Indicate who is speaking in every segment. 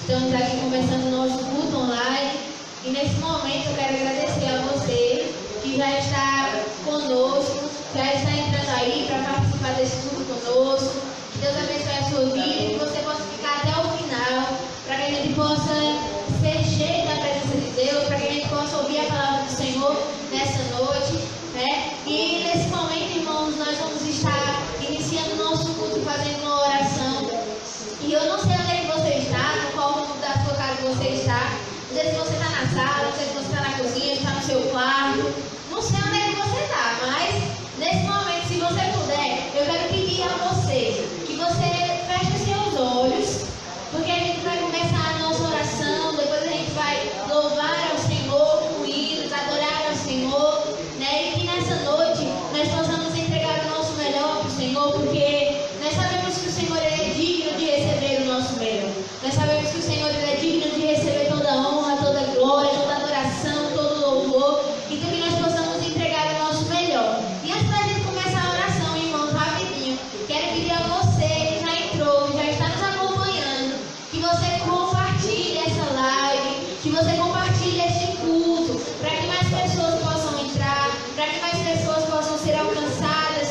Speaker 1: Estamos aqui começando o nosso culto online e nesse momento eu quero agradecer a você que já está conosco, já está entrando aí para participar desse culto conosco. Que Deus abençoe a sua vida e que você possa ficar até o final, para que a gente possa ser cheio da presença de Deus, para que a gente possa ouvir a palavra do Senhor nessa noite, né? E nesse momento, irmãos, nós vamos estar iniciando o nosso culto fazendo uma oração. E eu não sei onde é que você está, no qual rumo da sua casa você está. Não sei se você está na sala, não sei se você está na cozinha, está no seu quarto. Não sei onde é que você está, mas nesse momento, se você puder, eu quero pedir a você que você feche seus olhos, porque a gente vai começar a nossa oração, depois a gente vai louvar ao Senhor com hinos, adorar ao Senhor, né? E que nessa noite nós possamos entregar o nosso melhor para o Senhor, porque nós sabemos que o Senhor é digno de receber o nosso melhor. Nós sabemos que o Senhor é digno de receber toda a honra, toda a glória, toda a adoração, todo o louvor. Então que nós possamos entregar o nosso melhor. E antes da gente começar a oração, irmãos, rapidinho, quero pedir a você que já entrou, que já está nos acompanhando, que você compartilhe essa live, que você compartilhe este culto, para que mais pessoas possam entrar, para que mais pessoas possam ser alcançadas,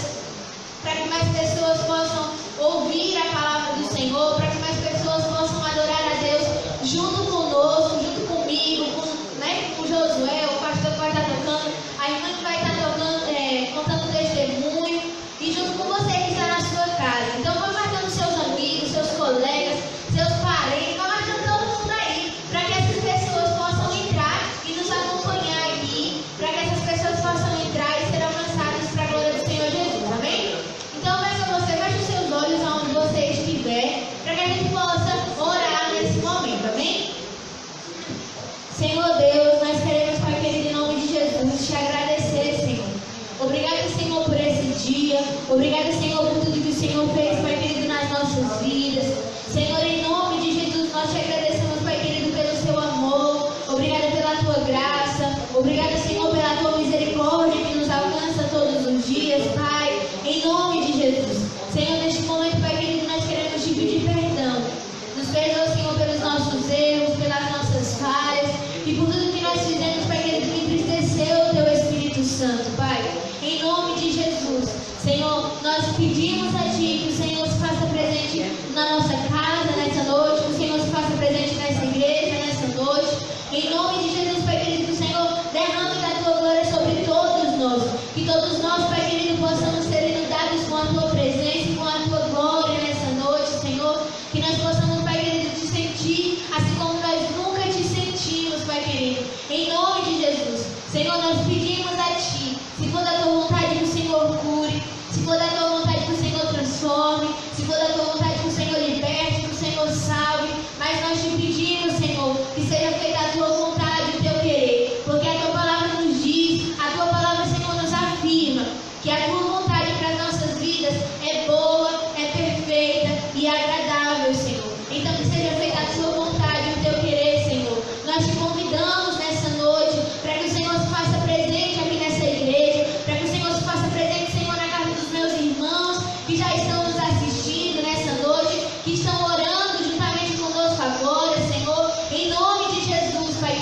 Speaker 1: para que mais pessoas possam ouvir a palavra do Senhor, para que mais pessoas possam adorar a Deus junto conosco, junto comigo, com o Josué, o pastor que vai estar tocando, a irmã que vai estar tocando, contando testemunho, e junto com você que está na sua casa. Então vai marcando seus amigos, seus colegas, seus parentes, vai marcando todo mundo aí, para que essas pessoas possam entrar e nos acompanhar aqui, para que essas pessoas possam entrar e ser alcançadas para a glória do Senhor Jesus, amém? Então peço a você, feche os seus olhos aonde você estiver, para que a gente possa orar nesse momento, amém? Senhor Deus, nós queremos, Pai querido, em nome de Jesus, te agradecer, Senhor. Obrigado, Senhor, por esse dia. Obrigado, Senhor, por tudo que o Senhor fez, Pai querido, nas nossas vidas. Senhor, em nome de Jesus, nós te agradecemos, Pai querido, pelo seu amor. Obrigado pela tua graça. Obrigado, Senhor, pela tua misericórdia que nos alcança todos os dias, Pai. Em nome de Jesus. Senhor, neste momento, Pai querido, nós queremos te pedir perdão. Nos perdoa, Senhor, pelos nossos erros, pelas nossas falhas e por tudo que nós fizemos, Pai querido, que entristeceu o teu Espírito Santo, Pai. Em nome de Jesus, Senhor, nós pedimos a Ti que o Senhor se faça presente na nossa casa nessa noite, que o Senhor se faça presente nessa igreja nessa noite. Em nome de Jesus, Pai querido, que o Senhor derrame da Tua glória sobre todos nós. Que todos nós, Pai querido, possamos ser inundados com a Tua presença e com a Tua glória nessa noite, Senhor. Que nós possamos, Pai querido, te sentir assim como nós nunca te sentimos, Pai querido. Em nome de Jesus, Senhor, nós pedimos a Ti, se for da Tua vontade que o Senhor cure, se for da Tua vontade que o Senhor transforme, se for da Tua vontade que o Senhor liberte, que o Senhor salve, mas nós te pedimos, Senhor, que seja feita a Tua vontade, o Teu querer, porque a Tua palavra nos diz, a Tua palavra, Senhor, nos afirma que a Tua vontade para as nossas vidas é boa, é perfeita e agradável, Senhor. Então que seja feita a Tua vontade, o Teu querer, Senhor. Nós te convidamos nessa noite para que o Senhor se faça presente aqui nessa igreja, para que o Senhor se faça presente, Senhor, na casa dos meus irmãos que já estão nos assistindo nessa noite, que estão orando juntamente conosco agora, Senhor, em nome de Jesus, Pai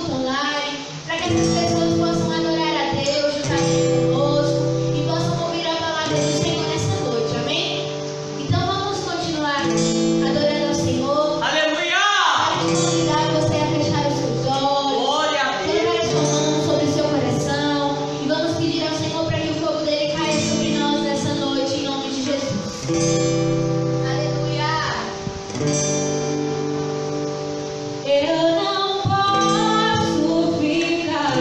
Speaker 1: culto online, para que essas pessoas possam adorar a Deus juntamente conosco e possam ouvir a palavra do Senhor nessa noite, amém? Então vamos continuar adorando ao Senhor.
Speaker 2: Aleluia!
Speaker 1: Quero te convidar você a fechar os seus olhos,
Speaker 2: Glória a Deus!
Speaker 1: colocar a sua mão sobre o seu coração e vamos pedir ao Senhor para que o fogo dele caia sobre nós nessa noite, em nome de Jesus. Eu não posso ficar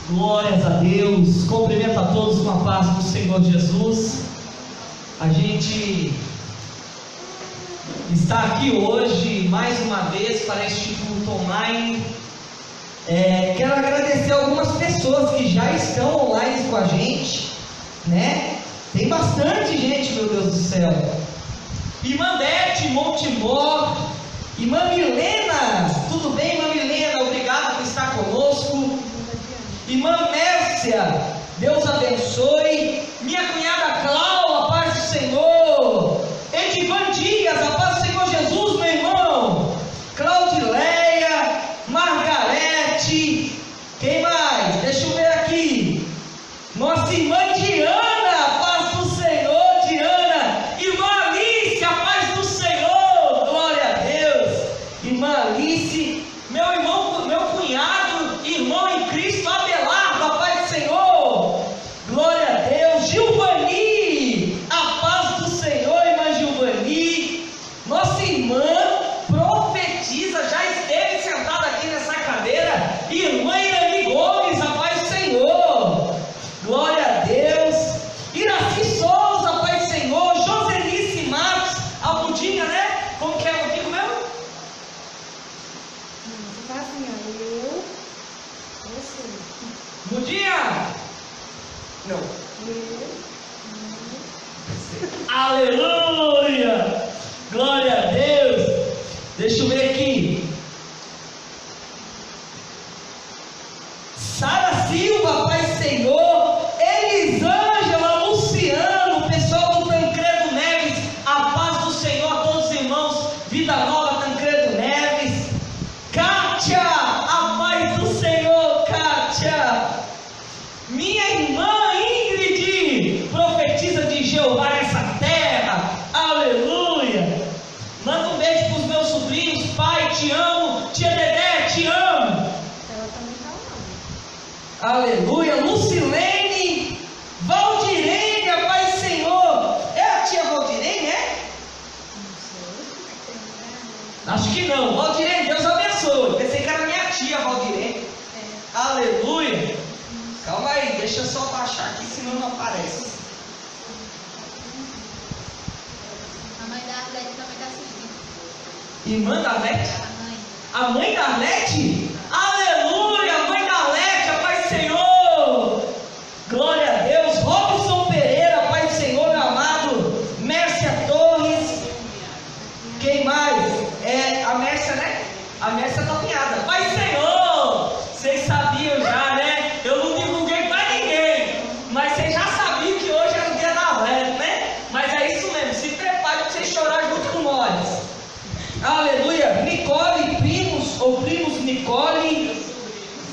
Speaker 2: Glórias a Deus. Cumprimento a todos com a paz do Senhor Jesus. A gente está aqui hoje mais uma vez para este culto online. Quero agradecer algumas pessoas que já estão online com a gente, né? Tem bastante gente, meu Deus do céu. Irmã Beth Montemor, irmã Milena, tudo bem, irmã Milena? Obrigado por estar conosco. Irmã Mércia, Deus abençoe. Minha cunhada Clau, a paz do Senhor. Edivan Dias, a paz do Senhor Jesus, meu irmão. Claudileia, Margarete, quem mais? Deixa eu ver aqui. Nossa irmã Diana, a paz do Senhor, Diana. Irmã Alice, a paz do Senhor, glória a Deus. Irmã Alice, meu irmão, meu cunhado, irmão em Cristo, Abelardo, a paz do Senhor, glória a Deus. Gilvani, a paz do Senhor, irmã Gilvani. Nossa irmã profetiza, já esteve sentada aqui nessa cadeira, irmã Irani Gomes, a paz do Senhor, glória a Deus. Iraci Souza, a paz do Senhor. Joselice Matos, a Budinha, né? Como que é o Budinho mesmo?
Speaker 3: Tá assim, ó, eu, você.
Speaker 2: Budinha? Não.
Speaker 3: Eu,
Speaker 2: Aleluia! Glória a Deus! Deixa eu ver aqui. Sara Silva, paz do Senhor. Elisângela, Luciano, pessoal do Tancredo Neves, a paz do Senhor a todos os irmãos. Vida Nova, Tancredo Neves. Kátia, a paz do Senhor, Kátia. Minha irmã Ingrid, profetiza de Jeová nessa terra, aleluia. Manda um beijo para os meus sobrinhos. Pai, te amo. Tia Dedé, te amo.
Speaker 3: ela também tá lá.
Speaker 2: Aleluia. Lucilene, Valdirene, a paz do Senhor. É a tia Valdirene, é?
Speaker 3: Não sei.
Speaker 2: Acho que não. Valdirene, Deus abençoe. Pensei que era minha tia Valdirene. Aleluia. Calma aí, deixa eu só baixar aqui, senão não aparece.
Speaker 1: A mãe da Arlete também está assistindo.
Speaker 2: Irmã da Arlete?
Speaker 1: A mãe.
Speaker 2: A mãe da Arlete? Aleluia, mãe da Arlete, a paz do Senhor. Glória a Deus. Robson Pereira, a paz do Senhor, meu amado. Mércia Torres. Quem mais? A Mércia, né? A Mércia é tua cunhada. Paz do Senhor. Vocês sabiam já, né? Eu não divulguei pra ninguém, mas vocês já sabiam que hoje era o dia da Arlete, né? Mas é isso mesmo, se prepare para vocês chorarem junto com nós. Aleluia. Nicole, primos, ou primos Nicole.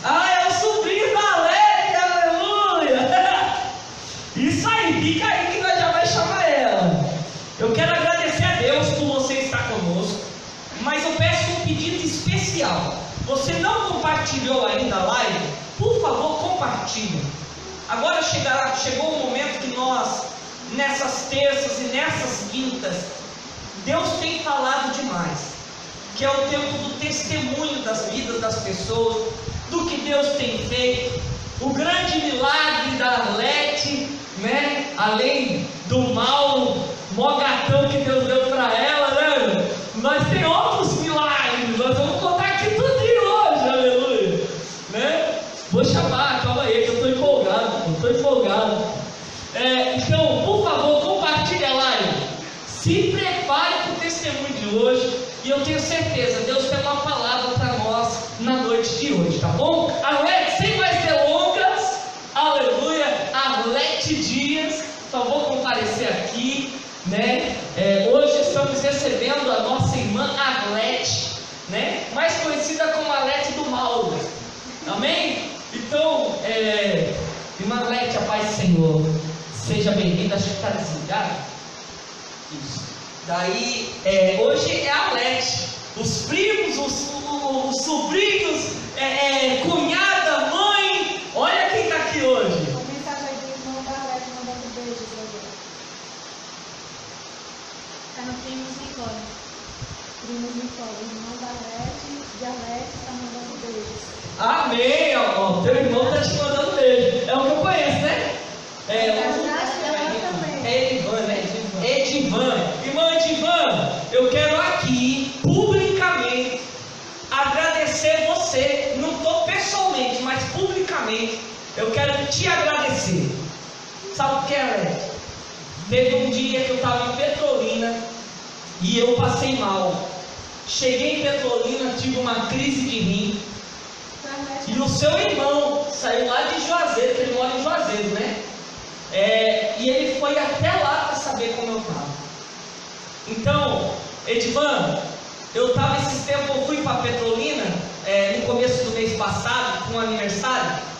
Speaker 2: É o sobrinho da Arlete, aleluia. Isso aí, fica aí que nós já vai chamar ela. Eu quero agradecer a Deus por você estar conosco, mas eu peço um pedido especial. Você não compartilhou ainda a live? Por favor, compartilhe. Agora chegou o momento que nós, nessas terças e nessas quintas, Deus tem falado demais, que é o tempo do testemunho das vidas das pessoas, do que Deus tem feito, o grande milagre da Arlete, né? Além do mal, mó gatão que Deus deu para ela, né? Mas tem outros milagres, nós vamos contar aqui tudinho hoje, aleluia, né? Vou chamar, calma aí, que eu estou empolgado, então, por favor, compartilhe a live, se prepare para o testemunho de hoje, e eu tenho certeza, Deus tem uma palavra para nós na noite de hoje, tá bom? Arlete, sem mais delongas, aleluia, Arlete Dias, só vou comparecer aqui, né? Hoje estamos recebendo a nossa irmã Arlete, né? Mais conhecida como Arlete do Mauro, amém? Então, irmã Arlete, a paz do Senhor, seja bem-vinda. Acho que está desligado. Isso. Daí, hoje é a Arlete, os primos, os sobrinhos, cunhada, mãe, olha quem está aqui hoje.
Speaker 3: Uma mensagem aí do irmão da Arlete mandando beijos aí.
Speaker 1: Está no Primos Nicole.
Speaker 3: Primos Nicole, irmão da Arlete, de Arlete, está mandando beijos.
Speaker 2: Amém, ó. irmão. Teu irmão está te mandando beijo. É o que eu conheço, né? É Edivan, né? Edivan. Irmão Edivan, eu quero aqui, publicamente, agradecer você. Não estou pessoalmente, mas publicamente. Eu quero te agradecer. Sabe o que é? Teve um dia que eu estava em Petrolina e eu passei mal. Cheguei em Petrolina, tive uma crise de rim. E o seu irmão saiu lá de Juazeiro, que ele mora em Juazeiro, né? E ele foi até lá para saber como eu estava. Então, Edivan, eu estava esses tempos, eu fui para Petrolina, no começo do mês passado, com um aniversário.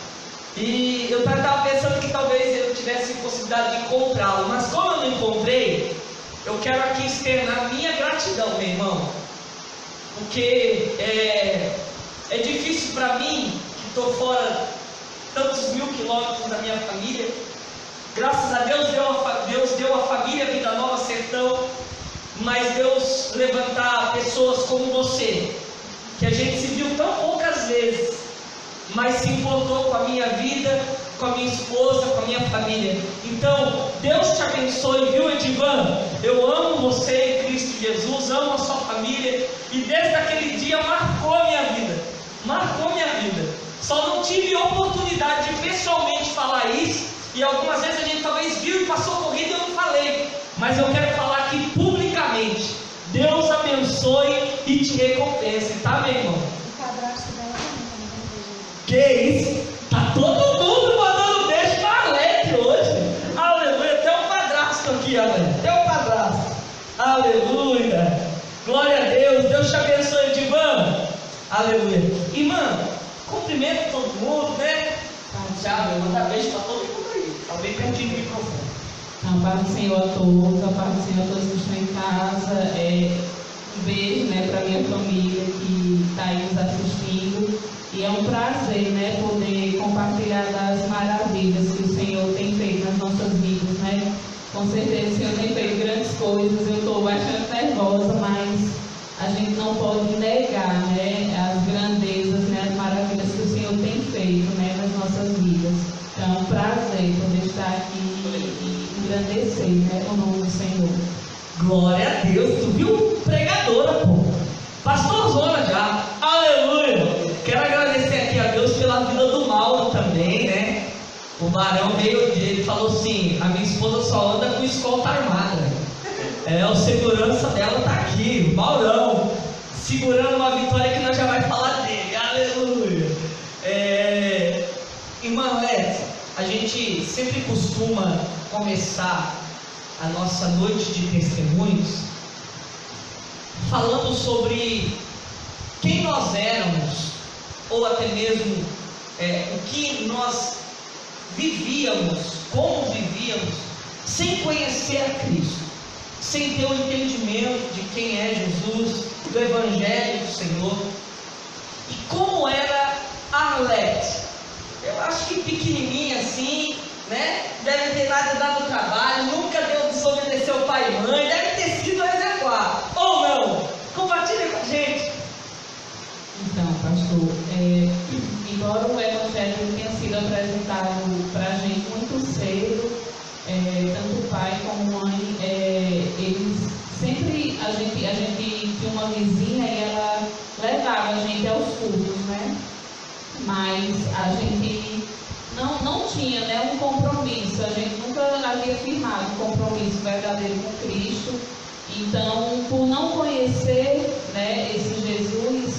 Speaker 2: E eu estava pensando que talvez eu tivesse possibilidade de encontrá-lo. Mas como eu não encontrei, eu quero aqui externar minha gratidão, meu irmão. Porque é difícil para mim, que estou fora tantos 1000 quilômetros da minha família. Graças a Deus, Deus deu a família Vida Nova Sertão. Mas Deus levantar pessoas como você, que a gente se viu tão poucas vezes, mas se importou com a minha vida, com a minha esposa, com a minha família. Então, Deus te abençoe, viu, Edivan? Eu amo você em Cristo Jesus, amo a sua família, e desde aquele dia marcou a minha vida. Marcou minha vida. Só não tive oportunidade de pessoalmente falar isso, e algumas vezes a gente talvez viu e passou corrida e eu não falei. Mas eu quero falar aqui publicamente. Deus abençoe e te recompense, tá, meu irmão?
Speaker 3: O padrasto dela também.
Speaker 2: Que isso? Tá todo mundo mandando beijo na Alete hoje. Aleluia. Até o padrasto aqui, Alete. Até o padrasto. Aleluia. Glória a Deus. Deus te abençoe, Edivan. Aleluia. Irmã, cumprimento todo mundo, né? Tchau, mandar beijo para todo mundo aí. Tá bem pertinho do microfone.
Speaker 4: A paz do Senhor a todos, a paz do Senhor a todos que estão em casa. Um beijo, né, para minha família que está aí nos assistindo. E é um prazer, né, poder compartilhar das maravilhas que o Senhor tem feito nas nossas vidas, né? Com certeza o Senhor tem feito grandes coisas. Eu estou bastante nervosa, mas a gente não pode negar, né, as grandezas, né, as maravilhas que o Senhor tem feito, né, nas nossas vidas. Então é um prazer poder estar aqui e engrandecer, né, o nome do Senhor.
Speaker 2: Glória a Deus. Tu viu? Pregadora, pô. Pastorzona já. Aleluia. Quero agradecer aqui a Deus pela vida do Mauro também, né? O varão veio, ele falou assim: a minha esposa só anda com escolta armada. O segurança dela tá aqui, o Maurão, segurando uma vitória que nós já vai falar dele. Aleluia. Irmã Letícia, a gente sempre costuma começar a nossa noite de testemunhos falando sobre quem nós éramos, ou até mesmo o que nós vivíamos, como vivíamos, sem conhecer a Cristo, sem ter o entendimento de quem é Jesus, do Evangelho do Senhor. E como era a Arlete? Eu acho que pequenininha assim, né? Deve ter nada dado trabalho, nunca desobedeceu o pai e mãe, deve ter sido exemplar. Ou não? Compartilha com a gente.
Speaker 4: Então, pastor, embora o Evangelho tenha sido apresentado para a gente muito cedo, tanto o pai como a mãe, eles sempre, a gente tinha uma vizinha e ela levava a gente aos cultos, né? Mas a gente não tinha, né, um compromisso, a gente nunca havia firmado um compromisso verdadeiro com Cristo. Então, por não conhecer, né, esse Jesus,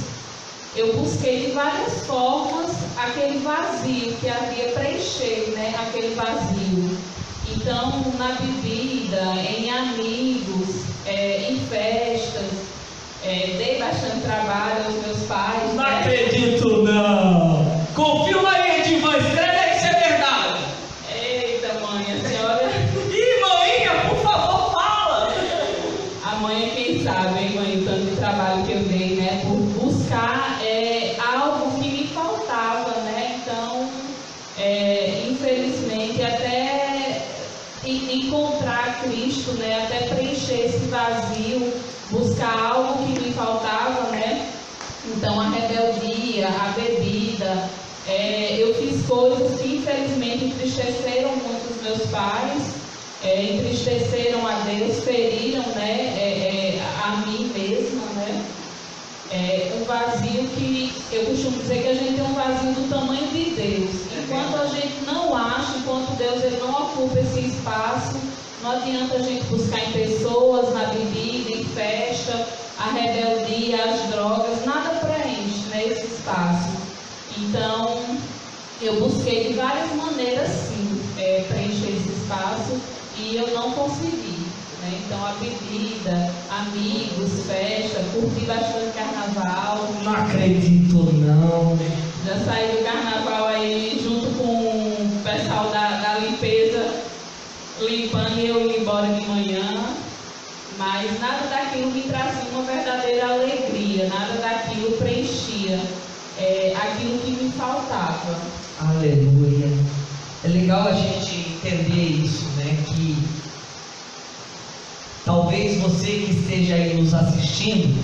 Speaker 4: eu busquei de várias formas aquele vazio que havia preencher, né, aquele vazio. Então, na bebida, em amigos, em festas, dei bastante trabalho aos meus pais.
Speaker 2: Não
Speaker 4: né?
Speaker 2: acredito, não. Confirma aí, Edivan, escreve aí se é verdade.
Speaker 4: Eita, mãe, a senhora...
Speaker 2: Ih, mãinha, por favor, fala.
Speaker 4: A mãe é quem sabe, hein, mãe, o tanto de trabalho que eu dei, né, por buscar algo que me faltava, né? Então, infelizmente, até encontrar Cristo, né, até preencher esse vazio, buscar algo que me faltava, né? Então, a rebeldia, a bebida, Eu fiz coisas que infelizmente entristeceram muito os meus pais, entristeceram a Deus, feriram, né, a mim mesma, né? Um vazio que eu costumo dizer que a gente tem um vazio do tamanho de Deus. Enquanto a gente não acha, enquanto Deus ele não ocupa esse espaço, não adianta a gente buscar em pessoas, na bebida, em festa, a rebeldia, as drogas, nada preenche, né, esse espaço. Então, eu busquei de várias maneiras, sim, preencher esse espaço e eu não consegui. Então, a bebida, amigos, festa, curti bastante carnaval.
Speaker 2: Não acredito, não.
Speaker 4: Já saí do carnaval aí junto com o pessoal da limpeza, limpando e eu ia embora de manhã. Mas nada daquilo me trazia uma verdadeira alegria, nada daquilo preenchia aquilo que me faltava.
Speaker 2: Aleluia. É legal a gente entender isso, né? Que talvez você que esteja aí nos assistindo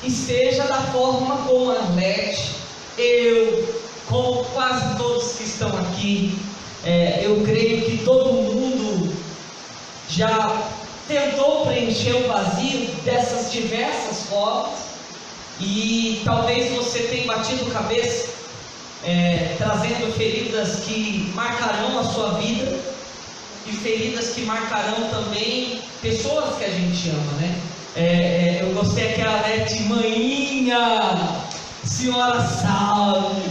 Speaker 2: esteja da forma como a Arlete, eu, como quase todos que estão aqui. Eu creio que todo mundo já tentou preencher o vazio dessas diversas formas e talvez você tenha batido cabeça, trazendo feridas que marcarão a sua vida e feridas que marcarão também pessoas que a gente ama, né? Eu gostei que a Arlete, manhinha, senhora salve,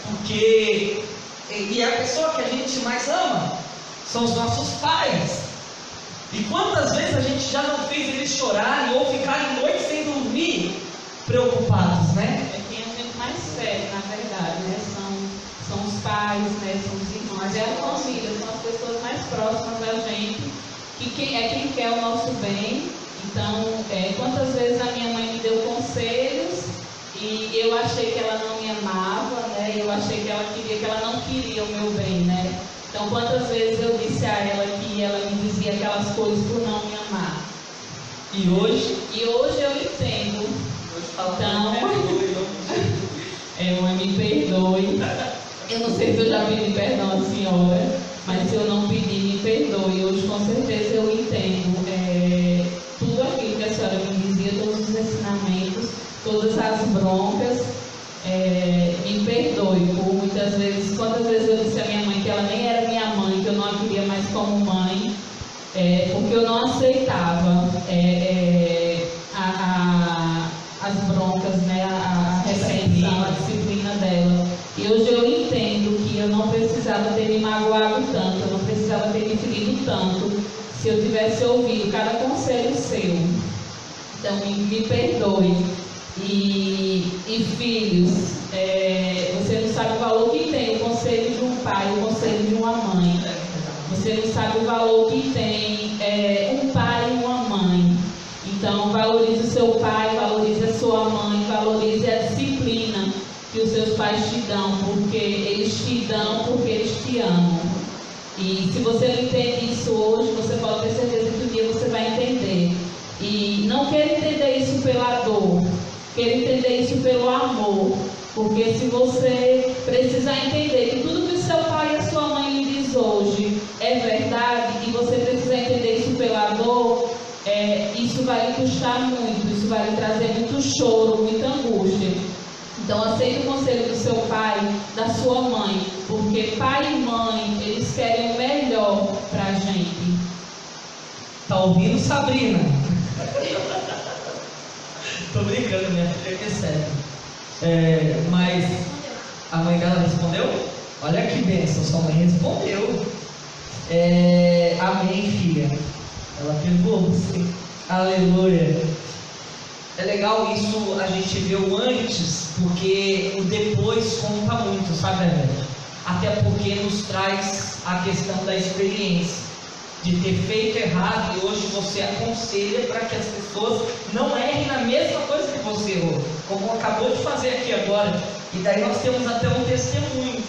Speaker 2: porque e a pessoa que a gente mais ama são os nossos pais. E quantas vezes a gente já não fez eles chorarem ou ficarem noite sem dormir, preocupados, né?
Speaker 4: Quem a gente mais fere, na verdade, né? São os pais, né? São os irmãos, a família, são as pessoas mais próximas da gente, que quem quer o nosso bem. Então, quantas vezes a minha mãe me deu conselhos e eu achei que ela não me amava, né? Eu achei que ela não queria o meu bem, né? Então, quantas vezes eu disse a ela que ela me dizia aquelas coisas por não me amar.
Speaker 2: E hoje
Speaker 4: eu entendo. Então, mãe, me perdoe. Eu não sei se eu já pedi perdão à senhora, mas se eu não pedi, me perdoe. Hoje, com certeza, eu entendo tudo aquilo que a senhora me dizia, todos os ensinamentos, todas as broncas. Me perdoe por muitas vezes. Quantas vezes eu disse à minha mãe que ela nem era minha mãe, que eu não a queria mais como mãe, porque eu não aceitava as broncas, né, a repreensão, a disciplina dela. E hoje eu entendo que eu não precisava ter me magoado tanto, eu não precisava ter me ferido tanto, se eu tivesse ouvido cada conselho seu. Então me perdoe. E filhos, você não sabe o valor que tem o conselho de um pai, o conselho de uma mãe. Você não sabe o valor que tem um pai e uma mãe. Então, valorize o seu pai, valorize a sua mãe, valorize a disciplina que os seus pais te dão, porque eles te dão, porque eles te amam. E se você não entende isso hoje, você pode ter certeza que um dia você vai entender. E não quero entender isso pela dor, quero entender isso pelo amor. Porque se você precisar entender que tudo que o seu pai e a sua mãe lhe diz hoje é verdade, e você precisa entender isso pela dor, isso vai lhe custar muito, isso vai lhe trazer muito choro, muita angústia. Então aceite o conselho do seu pai, da sua mãe, porque pai e mãe, eles querem o melhor pra gente.
Speaker 2: Tá ouvindo, Sabrina? Tô brincando, minha filha, que é sério. Mas a mãe dela respondeu? Olha que bênção, sua mãe respondeu. Amém, filha. Ela perdoou você. Aleluia. É legal isso, a gente vê o antes, porque o depois conta muito, sabe, velho? Até porque nos traz a questão da experiência, de ter feito errado, e hoje você aconselha para que as pessoas não errem na mesma coisa que você errou, como acabou de fazer aqui agora. E daí nós temos até um testemunho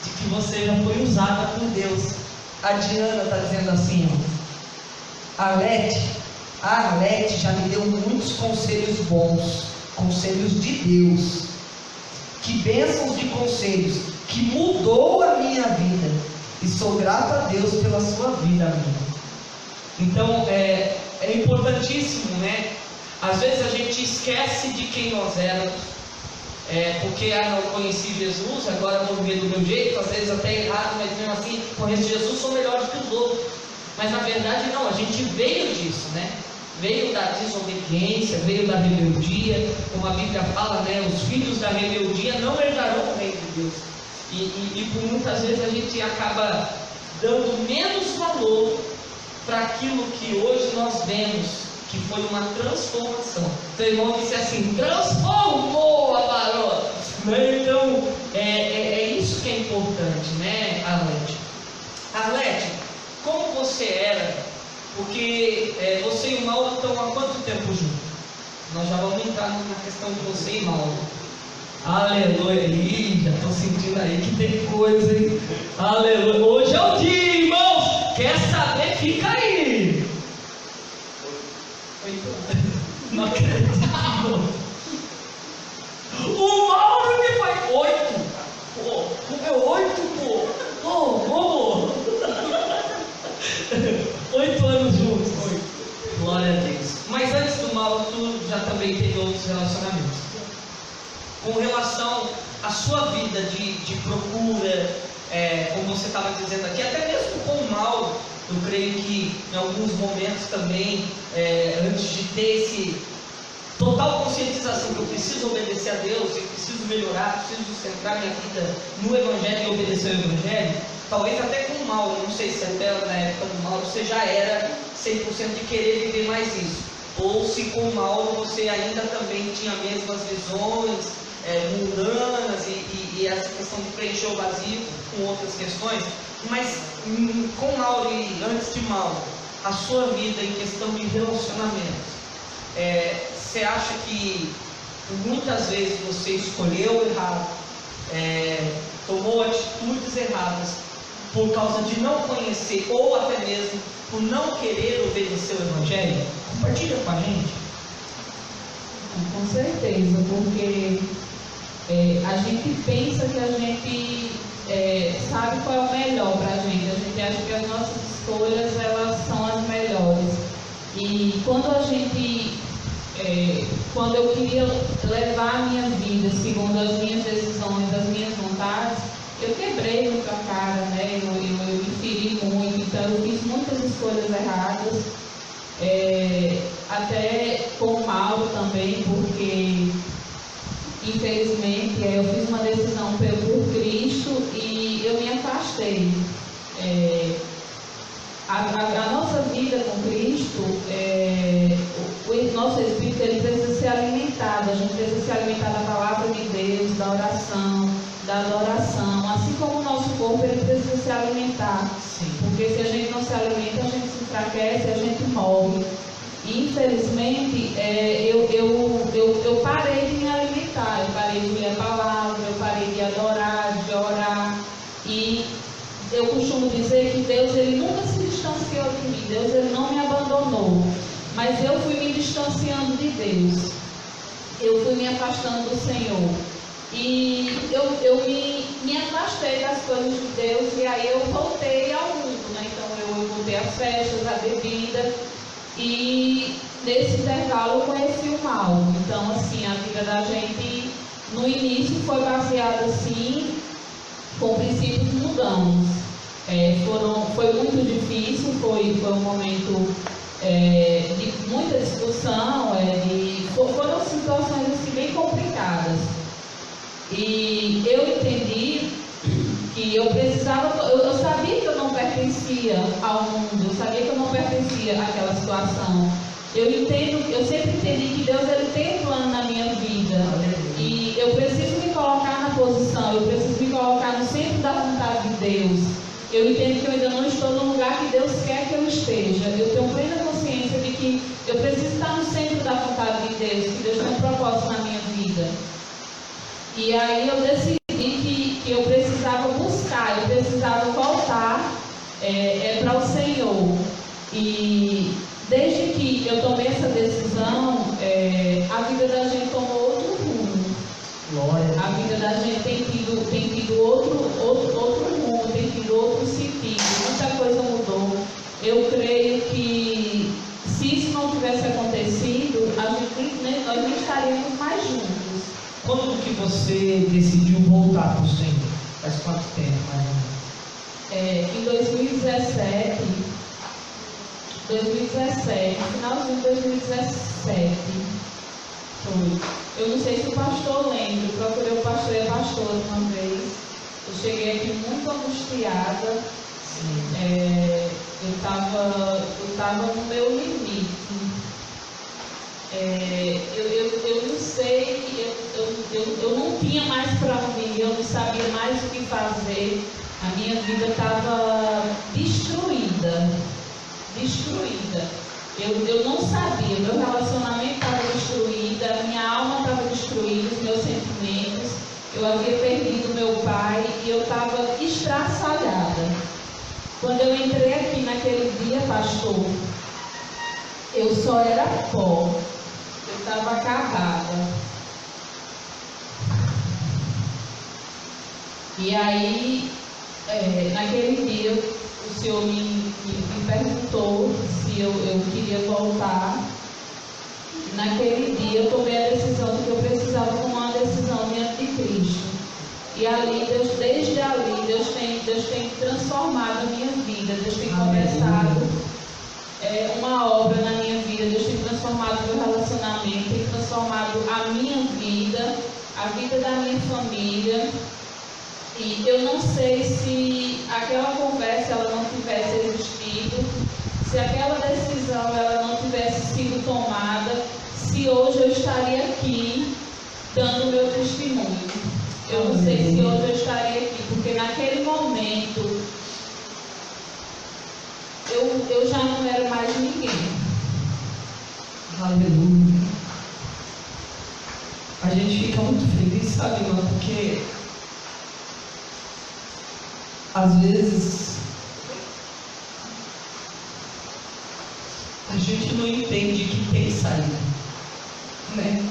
Speaker 2: de que você já foi usada por Deus. A Diana está dizendo assim, ó, a Arlete já me deu muitos conselhos bons, conselhos de Deus, que de bênçãos, de conselhos, que mudou a minha vida. E sou grato a Deus pela sua vida, amigo. Então, é importantíssimo, né? Às vezes a gente esquece de quem nós éramos, porque eu conheci Jesus, agora vou viver do meu jeito, às vezes até errado, mas mesmo assim, conheço Jesus, sou melhor do que os outros. Mas na verdade não, a gente veio disso, né? Veio da desobediência, veio da rebeldia, como a Bíblia fala, né? Os filhos da rebeldia não herdarão o reino de Deus. E por muitas vezes a gente acaba dando menos valor para aquilo que hoje nós vemos, que foi uma transformação. Seu irmão disse assim: transformou a varona. Então, é isso que é importante, né, Arlete? Arlete, como você era? Porque você e o Mauro estão há quanto tempo juntos? Nós já vamos entrar na questão de você e Mauro. Aleluia. Ih, já estou sentindo aí que tem coisa, hein? Aleluia. Hoje é o dia, irmãos. Quer saber? Fica aí. Não acredito. O Mauro que foi 8. Pô, como é 8, pô? Pô, 8 anos juntos. 8. Glória a Deus. Mas antes do Mauro, tu já também teve outros relacionamentos. Com relação à sua vida de procura, como você estava dizendo aqui, até mesmo com o Mauro, eu creio que em alguns momentos também, antes de ter esse total conscientização que eu preciso obedecer a Deus, eu preciso melhorar, preciso centrar minha vida no Evangelho e obedecer ao Evangelho, talvez até com o Mauro, não sei se até na época do Mauro você já era 100% de querer viver mais isso, ou se com o Mauro você ainda também tinha as mesmas visões mundanas e essa questão de preencher o vazio com outras questões. Mas com Mauro e antes de Mauro, a sua vida em questão de relacionamentos, você acha que muitas vezes você escolheu errado, tomou atitudes erradas por causa de não conhecer ou até mesmo por não querer obedecer o Evangelho? Compartilha com a gente.
Speaker 4: Com certeza, porque a gente pensa que a gente sabe qual é o melhor para a gente acha que as nossas escolhas elas são as melhores. E quando eu queria levar a minha vida segundo as minhas decisões, as minhas vontades, eu quebrei muito a cara, né? Eu me feri muito, então eu fiz muitas escolhas erradas, até com o Mauro também, porque infelizmente eu fiz uma decisão por Cristo e eu me afastei. A nossa vida com Cristo, o nosso espírito ele precisa ser alimentado, a gente precisa se alimentar da palavra de Deus, da oração, da adoração, assim como o nosso corpo ele precisa se alimentar.
Speaker 2: Sim.
Speaker 4: Porque se a gente não se alimenta, a gente se enfraquece, a gente morre. E, infelizmente, eu parei de me alimentar, eu parei de ler a palavra, eu parei de adorar, de orar. E eu costumo dizer que Deus ele nunca se distanciou de mim, Deus ele não me abandonou, mas eu fui me distanciando de Deus, eu fui me afastando do Senhor. E eu me afastei das coisas de Deus e aí eu voltei ao mundo, né? Então eu voltei às festas, à bebida. E nesse intervalo eu conheci o Mauro. Então assim, a vida da gente no início foi baseada assim, com princípios mundanos. Foi muito difícil, foi um momento de muita discussão, foram situações assim, bem complicadas. E eu entendi que eu precisava, eu sabia que eu não pertencia ao mundo, eu sabia que eu não pertencia àquela situação. Eu sempre entendi que Deus ele tem um plano na minha vida. E eu preciso me colocar na posição, eu preciso me colocar no centro da vontade de Deus. Eu entendo que eu ainda não estou no lugar que Deus quer que eu esteja. Eu tenho plena consciência de que eu preciso estar no centro da vontade de Deus, que Deus tem um propósito na minha vida. E aí eu decidi que eu precisava buscar, eu precisava voltar para o Senhor. E desde que eu tomei essa decisão, a vida da gente tomou outro rumo.
Speaker 2: Glória.
Speaker 4: A vida da a gente tem tido outro rumo, tem tido outro sentido, muita coisa mudou. Eu creio que se isso não tivesse acontecido, nós nem estaríamos mais juntos.
Speaker 2: Quando que você decidiu voltar para o Senhor? Faz quanto tempo, mais ou menos?
Speaker 4: Em 2017, finalzinho de 2017, foi. Eu não sei se o pastor lembra, eu procurei o pastor e a pastora uma vez. Eu cheguei aqui muito angustiada. Eu estava no meu limite. Eu não sei, eu não tinha mais para onde ir, eu não sabia mais o que fazer. A minha vida estava destruída. Eu não sabia, meu relacionamento estava destruído, a minha alma estava destruída, os meus sentimentos. Eu havia perdido meu pai e eu estava estraçalhada. Quando eu entrei aqui naquele dia, pastor, eu só era pó. Eu estava acabada. E aí, naquele dia, o Senhor me perguntou se eu queria voltar. Naquele dia, eu tomei a decisão de que eu precisava tomar uma decisão diante de Cristo. E ali, desde ali, Deus tem transformado a minha vida. Deus tem começado uma obra na minha vida. Deus tem transformado o meu relacionamento, tem transformado a minha vida, a vida da minha família. E eu não sei se aquela conversa ela não tivesse existido, se aquela decisão ela não tivesse sido tomada, se hoje eu estaria aqui dando o meu testemunho. Eu não sei se hoje eu estaria aqui, porque naquele momento eu já não era mais ninguém.
Speaker 2: Aleluia. A gente fica muito feliz, sabe, irmã, porque às vezes a gente não entende que tem saída, né?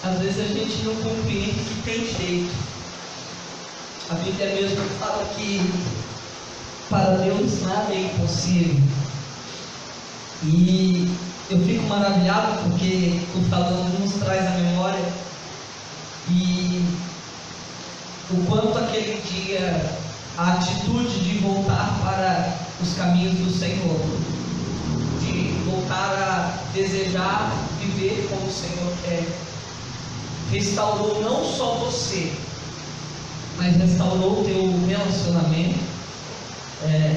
Speaker 2: Às vezes a gente não compreende que tem jeito. A Bíblia mesmo fala que para Deus nada é impossível. E eu fico maravilhado porque o falando nos traz a memória e o quanto aquele dia a atitude de voltar para os caminhos do Senhor, de voltar a desejar viver como o Senhor quer, restaurou não só você, mas restaurou o teu relacionamento,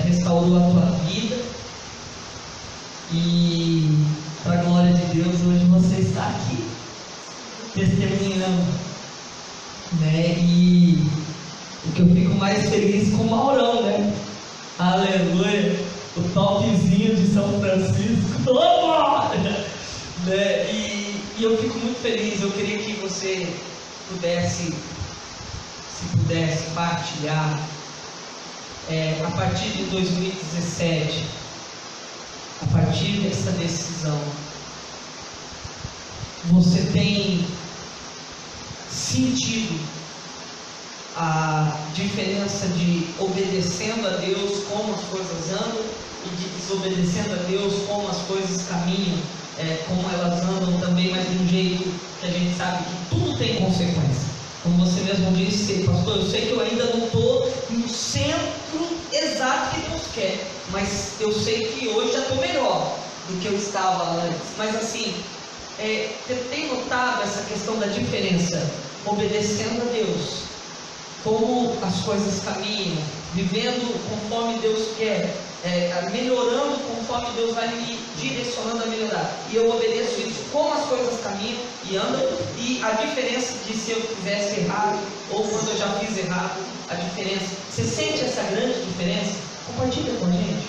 Speaker 2: restaurou a tua vida. E para a glória de Deus, hoje você está aqui testemunhando, né? E o que eu fico mais feliz com o Maurão, né? Aleluia! O topzinho de São Francisco. Opa! Né? E eu fico muito feliz. Eu queria que você pudesse, se pudesse, partilhar a partir de 2017, a partir dessa decisão, você tem sentido a diferença de obedecendo a Deus como as coisas andam e de desobedecendo a Deus como as coisas caminham, como elas andam também, mas de um jeito que a gente sabe que tudo tem consequência. Como você mesmo disse, pastor, eu sei que eu ainda não estou no centro exato que Deus quer, mas eu sei que hoje já estou melhor do que eu estava antes. Mas assim, tem notado essa questão da diferença, obedecendo a Deus, como as coisas caminham, vivendo conforme Deus quer, melhorando conforme Deus vai me direcionando a melhorar, e eu obedeço isso, como as coisas caminham e andam, e a diferença de se eu fizesse errado, ou quando eu já fiz errado, a diferença. Você sente essa grande diferença? Compartilha com a gente.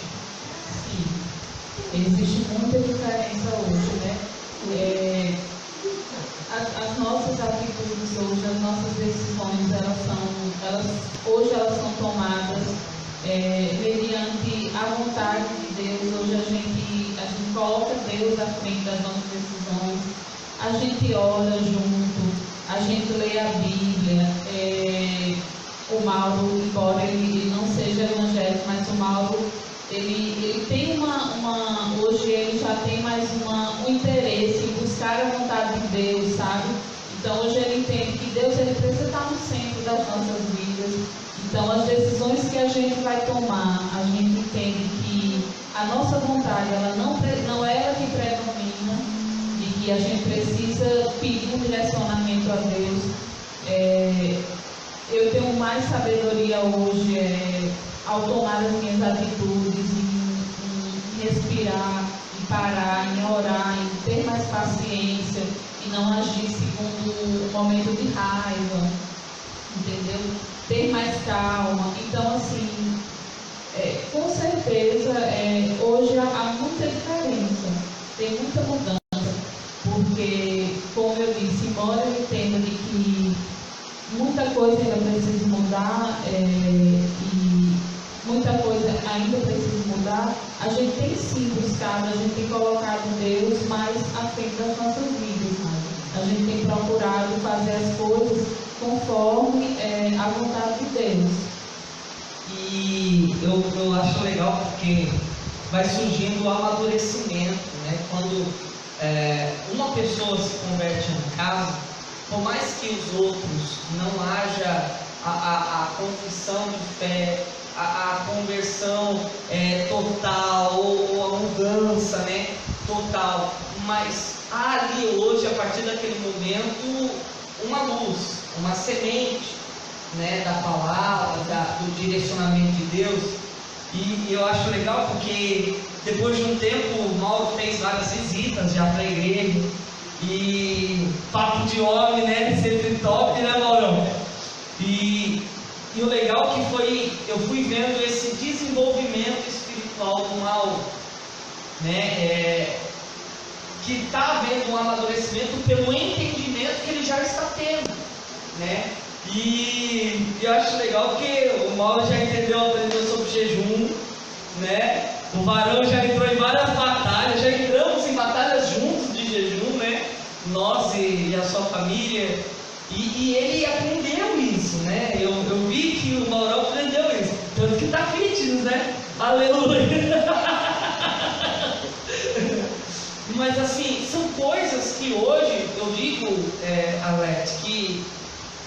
Speaker 4: Sim, existe muita diferença hoje, né? As nossas atitudes hoje, as nossas decisões, hoje elas são tomadas mediante a vontade de Deus. Hoje a gente coloca Deus à frente das nossas decisões, a gente ora junto, a gente lê a Bíblia, Mauro, embora ele não seja evangélico, mas o Mauro, ele tem hoje ele já tem mais um interesse em buscar a vontade de Deus, sabe? Então hoje ele entende que Deus ele precisa estar no centro das nossas vidas. Então as decisões que a gente vai tomar, a gente entende que a nossa vontade, ela não é ela que predomina, e que a gente precisa pedir um direcionamento a Deus. Eu tenho mais sabedoria hoje ao tomar as minhas atitudes, em respirar, em parar, em orar, em ter mais paciência e não agir segundo um momento de raiva, entendeu? Ter mais calma. Então, assim, com certeza, hoje há muita diferença, tem muita mudança, porque, como eu disse, embora eu entenda de que muita coisa ainda precisa mudar, e muita coisa ainda precisa mudar, a gente tem sim buscado, a gente tem colocado Deus mais à frente das nossas vidas, a gente tem procurado fazer as coisas conforme a vontade de Deus.
Speaker 2: E eu acho legal porque vai surgindo o amadurecimento, né? Quando uma pessoa se converte em casa, por mais que os outros não haja a confissão de fé, a conversão total, ou a mudança, né, total, mas há ali hoje, a partir daquele momento, uma luz, uma semente, né, da palavra, do direcionamento de Deus. E eu acho legal porque depois de um tempo o Mauro fez várias visitas já para a igreja. E papo de homem, né? Sempre top, né, Maurão? E o legal que foi, eu fui vendo esse desenvolvimento espiritual do Mauro, né? Que está havendo um amadurecimento pelo entendimento que ele já está tendo, né? E eu acho legal porque o Mauro já aprendeu sobre jejum, né? O Varão já entrou em várias batalhas, já entramos em batalhas juntos de jejum, né? Nós e a sua família. E ele aprendeu isso, né? Eu vi que o Maurão aprendeu isso. Tanto que está fitness, né? Aleluia! Mas assim, são coisas que hoje, eu digo, Alex, que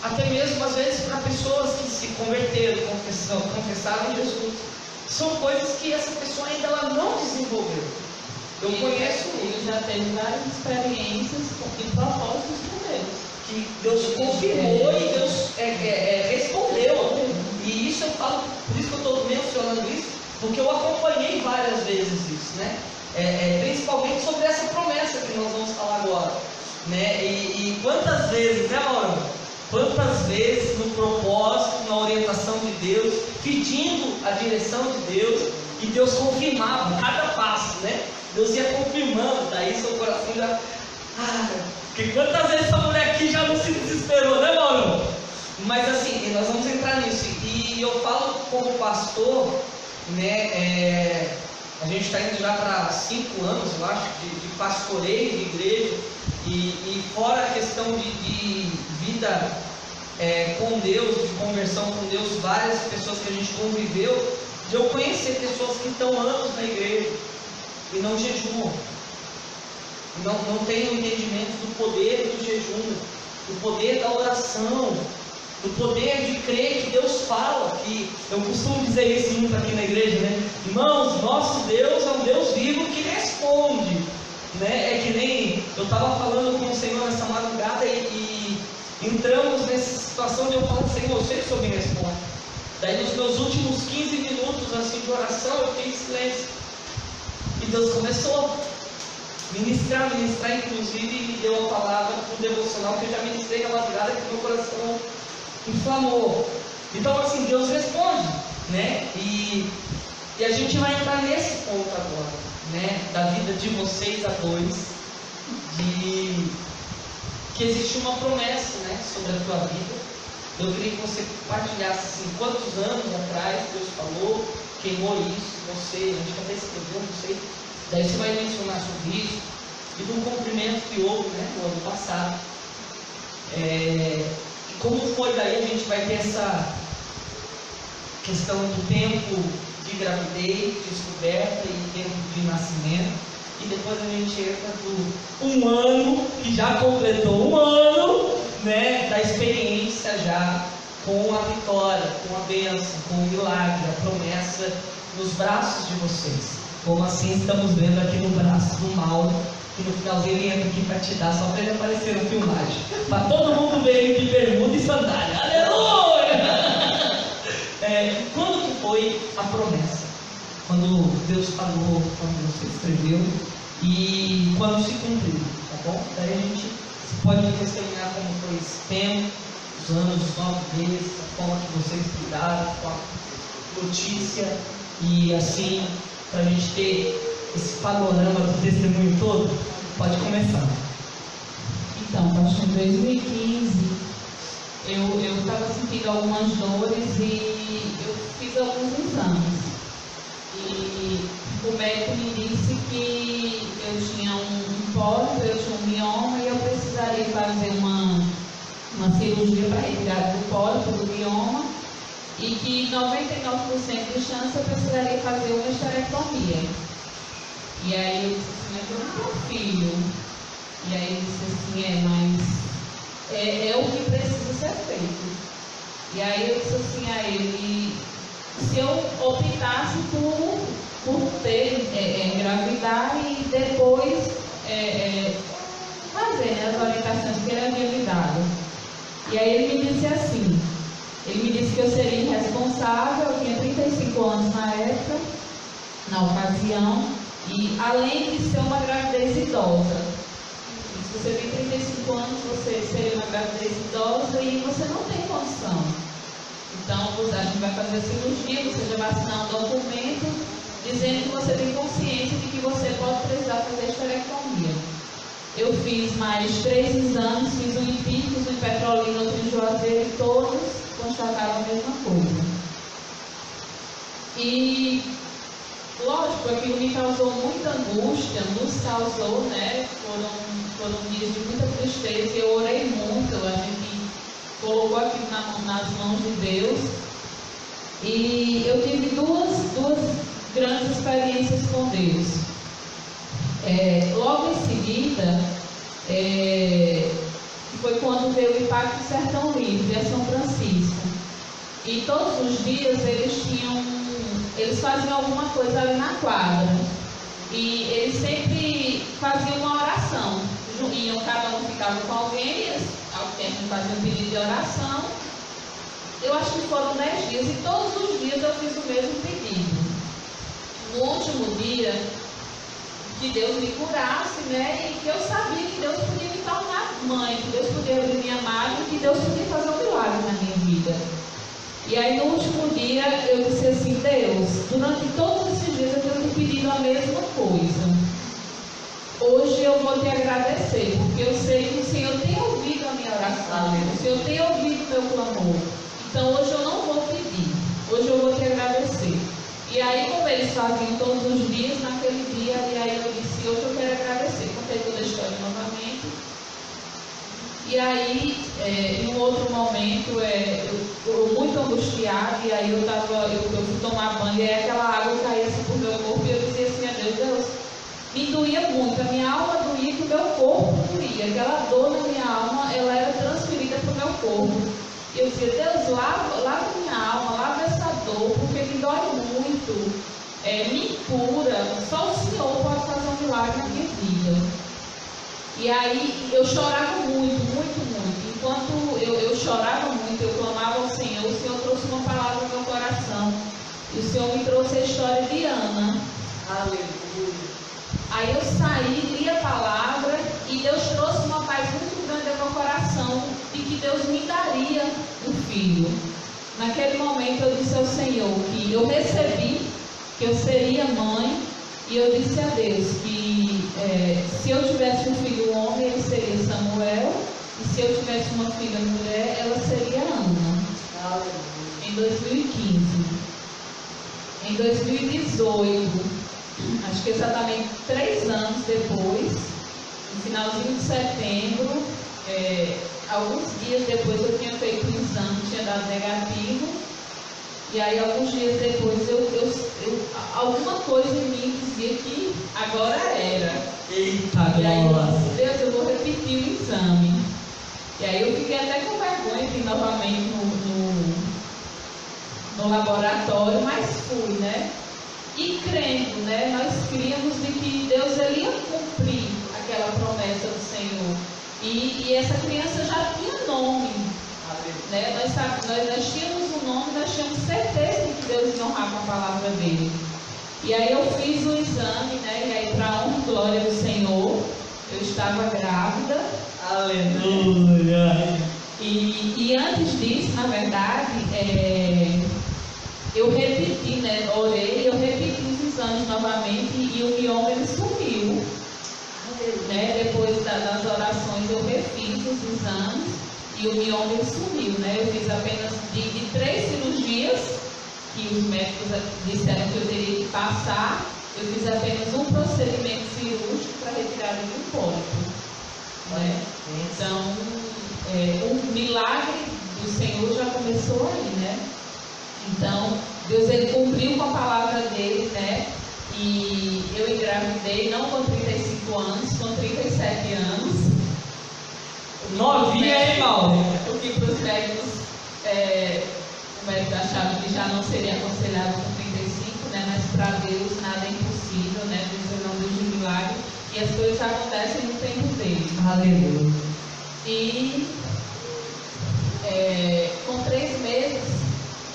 Speaker 2: até mesmo às vezes para pessoas que se converteram, confessaram Jesus, são coisas que essa pessoa ainda ela não desenvolveu. Eu conheço.
Speaker 4: Ele já teve várias experiências e propósitos com Deus.
Speaker 2: Que Deus confirmou e Deus respondeu. E isso eu falo, por isso que eu estou mencionando isso, porque eu acompanhei várias vezes isso, né? Principalmente sobre essa promessa que nós vamos falar agora, né? E quantas vezes, né, Mauro? Quantas vezes no propósito, na orientação de Deus, pedindo a direção de Deus, e Deus confirmava cada passo, né? Deus ia confirmando, daí seu coração já... porque quantas vezes essa mulher aqui já não se desesperou, né, Mauro? Mas assim, nós vamos entrar nisso. E eu falo como pastor, né? A gente está indo já para 5 anos, eu acho, de pastoreio de igreja. E fora a questão de vida com Deus, de conversão com Deus, várias pessoas que a gente conviveu, de eu conhecer pessoas que estão anos na igreja e não jejuam, não têm o entendimento do poder do jejum, do poder da oração, do poder de crer que Deus fala. Que eu costumo dizer isso muito aqui na igreja, né? Irmãos, nosso Deus é um Deus vivo que responde, né? É que nem eu estava falando com o Senhor nessa madrugada e entramos nessa situação de eu falar, Senhor, eu sei que o Senhor me responde. Daí nos meus últimos 15 minutos assim, de oração, eu fiquei em silêncio. E Deus começou a ministrar, inclusive, e me deu a palavra para o devocional que eu já ministrei na madrugada, que meu coração inflamou. Então assim, Deus responde, né? E a gente vai entrar nesse ponto agora, né? Da vida de vocês a dois, de que existe uma promessa, né? Sobre a tua vida. Eu queria que você compartilhasse assim, quantos anos atrás Deus falou, queimou isso, você, a gente até escreveu, não sei. Daí você vai mencionar sobre isso, e de um cumprimento que houve, né, no ano passado. Como foi daí, a gente vai ter questão do tempo de gravidez, descoberta e tempo de nascimento. E depois a gente entra do um ano, que já completou um ano, né, da experiência já com a vitória, com a bênção, com o milagre, a promessa nos braços de vocês. Como assim estamos vendo aqui no braço do mal, que no finalzinho ele entra aqui para te dar, só para ele aparecer no filmagem. Para todo mundo ver ele de bermuda e sandália. Aleluia! Quando que foi a promessa? Quando Deus falou, quando você escreveu e quando se cumpriu, tá bom? Daí a gente pode testemunhar como foi esse tempo, os anos, os 9 meses, a forma que vocês cuidaram, com a notícia e assim, para a gente ter esse panorama do testemunho todo. Pode começar.
Speaker 4: Então, pastor, em 2015 eu estava sentindo algumas dores e eu fiz alguns exames. E o médico me disse que eu tinha um pólipo, eu tinha um mioma e eu precisaria fazer uma cirurgia para retirar do pólipo, do mioma, e que 99% de chance eu precisaria fazer uma esterectomia. E aí eu disse assim, mas eu não tenho filho. E aí ele disse assim, mas é o que precisa ser feito. E aí eu disse assim a ele, se eu optasse por ter, engravidar e depois fazer, né, as orientações que ele havia me dado. E aí ele me disse assim, ele me disse que eu seria irresponsável, eu tinha 35 anos na época, na ocasião, e além de ser uma gravidez idosa. Se você tem 35 anos, você seria uma gravidez idosa e você não tem condição. Então, a gente vai fazer a cirurgia, você já vai assinar um documento dizendo que você tem consciência de que você pode precisar fazer esterectomia. Eu fiz mais 3 exames, fiz um em Picos, um em Petrolina, outro em Juazeiro, e todos constataram a mesma coisa. E, lógico, aquilo me causou muita angústia, nos causou, né? Foram dias de muita tristeza e eu orei muito, a gente colocou aquilo nas mãos de Deus. E eu tive duas grandes experiências com Deus. Logo em seguida, foi quando veio o Impacto Sertão Livre, a São Francisco. E todos os dias eles faziam alguma coisa ali na quadra. E eles sempre faziam uma oração. Iam, cada um ficava com alguém, alguém fazia um pedido de oração. Eu acho que foram 10 dias e todos os dias eu fiz o mesmo pedido. No último dia, que Deus me curasse, né? E que eu sabia que Deus podia me tornar mãe, que Deus podia abrir minha madre, que Deus podia fazer um milagre na minha vida. E aí no último dia eu disse assim, Deus, durante todos esses dias eu tenho te pedido a mesma coisa. Hoje eu vou te agradecer, porque eu sei que o Senhor tem ouvido a minha oração, o Senhor tem ouvido o meu clamor. Então hoje eu não vou pedir, hoje eu vou te agradecer. E aí, como eles faziam todos os dias, naquele dia, e aí eu disse, hoje eu quero agradecer. Contei toda a história novamente. E aí, em um outro momento, eu muito angustiada, e aí eu fui tomar banho, e aí aquela água caía assim pro meu corpo, e eu dizia assim a Deus, me doía muito, a minha alma doía, que o meu corpo doía. Aquela dor na minha alma, ela era transferida para o meu corpo. E eu dizia, Deus, lava minha alma, lava essa dor, porque me dói muito, me cura, só o Senhor pode fazer um milagre na minha vida. E aí eu chorava muito, muito, muito. Enquanto eu chorava muito, eu clamava ao Senhor, o Senhor trouxe uma palavra no meu coração. E o Senhor me trouxe a história de Ana.
Speaker 2: Aleluia.
Speaker 4: Aí eu saí, li a palavra e Deus trouxe uma paz muito grande ao meu coração de que Deus me daria um filho. Naquele momento eu disse ao Senhor que eu recebi, que eu seria mãe, e eu disse a Deus que se eu tivesse um filho homem, ele seria Samuel, e se eu tivesse uma filha mulher, ela seria Ana. Em 2015. Em 2018, acho que exatamente 3 anos depois, no finalzinho de setembro, alguns dias depois eu tinha feito um exame, tinha dado negativo, E aí, alguns dias depois, alguma coisa em mim dizia que agora era.
Speaker 2: Eita,
Speaker 4: E aí eu
Speaker 2: glória.
Speaker 4: disse, Deus, eu vou repetir o exame. E aí eu fiquei até com vergonha de ir novamente no laboratório, mas fui, né? E crendo, né? Nós críamos de que Deus ele ia cumprir aquela promessa do Senhor. E essa criança já tinha nome. Né? Nós tínhamos um nome, nós tínhamos certeza de que Deus ia honrar com a palavra dele. E aí eu fiz o exame, né? E aí, para a honra e glória do Senhor, eu estava grávida.
Speaker 2: Aleluia.
Speaker 4: E antes disso, na verdade, eu repeti, né? Orei, eu repeti os exames novamente e o mioma ele sumiu. Né? Depois das orações eu refiz os exames e o mioma ele sumiu, né? Eu fiz apenas de 3 cirurgias que os médicos disseram que eu teria que passar. Eu fiz apenas um procedimento cirúrgico para retirada de um pólipo. Né? Então, o milagre do Senhor já começou aí, né? Então, Deus ele cumpriu com a palavra dele, né? E eu engravidei, não com 35 anos, com 37 anos.
Speaker 2: Novinha, hein, Mauro?
Speaker 4: O que para os médicos, o médico achava que já não seria aconselhado com 35, né? Mas para Deus nada é impossível, né? Deus é um Deus de milagre e as coisas acontecem no tempo dele.
Speaker 2: Aleluia.
Speaker 4: E com 3 meses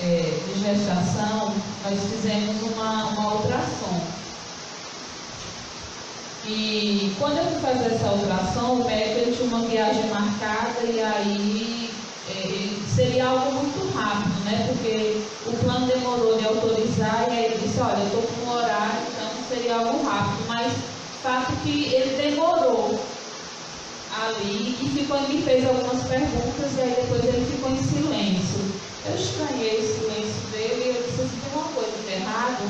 Speaker 4: de gestação, nós fizemos uma ultrassom. E quando eu fui fazer essa ultrassom, o médico ele tinha uma viagem marcada e aí seria algo muito rápido, né? Porque o plano demorou de autorizar e aí ele disse, olha, eu estou com um horário, então seria algo rápido, mas fato que ele demorou ali e me fez algumas perguntas e aí depois ele ficou em silêncio. Eu estranhei o silêncio dele e eu disse assim, tem uma coisa de errado?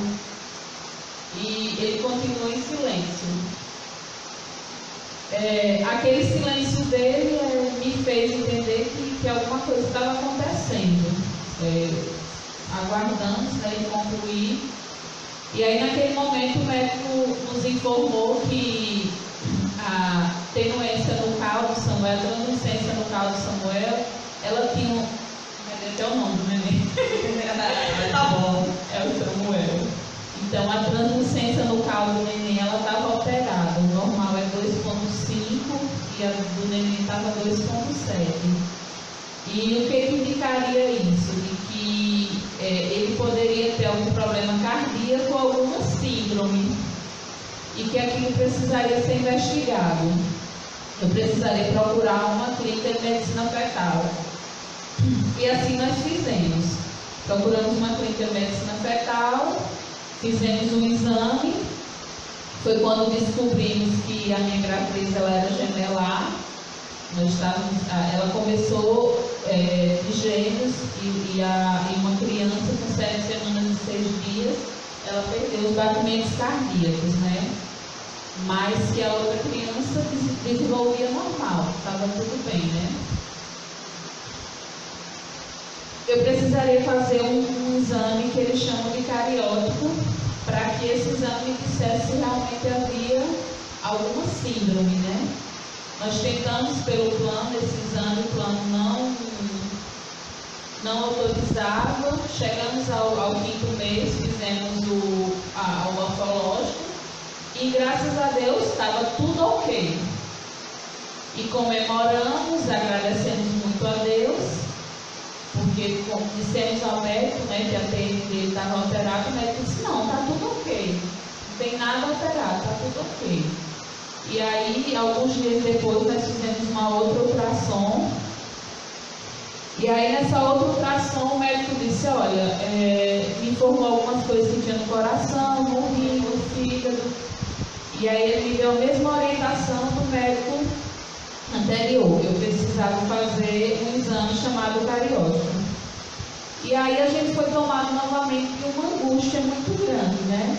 Speaker 4: E ele continuou em silêncio. Aquele silêncio dele me fez entender que alguma coisa estava acontecendo. Aguardamos, né, ele concluir. E aí naquele momento o médico nos informou que a tenuência nucal do Samuel, a translucência nucal do Samuel, ela tinha até o nome do neném.
Speaker 2: Tá bom.
Speaker 4: É o Samuel. Então a translucência nucal do neném ela estava alterada. O normal é 2,5 e a do neném estava 2,7. E o que indicaria isso? De que ele poderia ter algum problema cardíaco ou alguma síndrome. E que aquilo precisaria ser investigado. Eu precisaria procurar uma clínica de medicina fetal. E assim nós fizemos. Procuramos uma clínica de medicina fetal, fizemos um exame. Foi quando descobrimos que a minha gravidez ela era gemelar. Ela começou de gêmeos e uma criança com 7 semanas e 6 dias, ela perdeu os batimentos cardíacos, né? Mas que a outra criança desenvolvia normal, estava tudo bem, né? Eu precisaria fazer um exame que eles chamam de cariótipo, para que esse exame dissesse se realmente havia alguma síndrome, né? Nós tentamos pelo plano esse exame, o plano não autorizava. Chegamos ao 5º mês, fizemos o morfológico e graças a Deus estava tudo ok. E comemoramos, agradecemos muito a Deus, porque como dissemos ao médico, né, que a TN dele estava alterada, o médico disse, não, está tudo ok, não tem nada alterado, está tudo ok. E aí, alguns dias depois, nós fizemos uma outra ultrassom. E aí, nessa outra ultrassom, o médico disse, olha, me informou algumas coisas que tinha no coração, no rim, no fígado. E aí, ele me deu a mesma orientação do médico anterior. Eu precisava fazer um exame chamado cariótipo. E aí, a gente foi tomado novamente de uma angústia muito grande, né?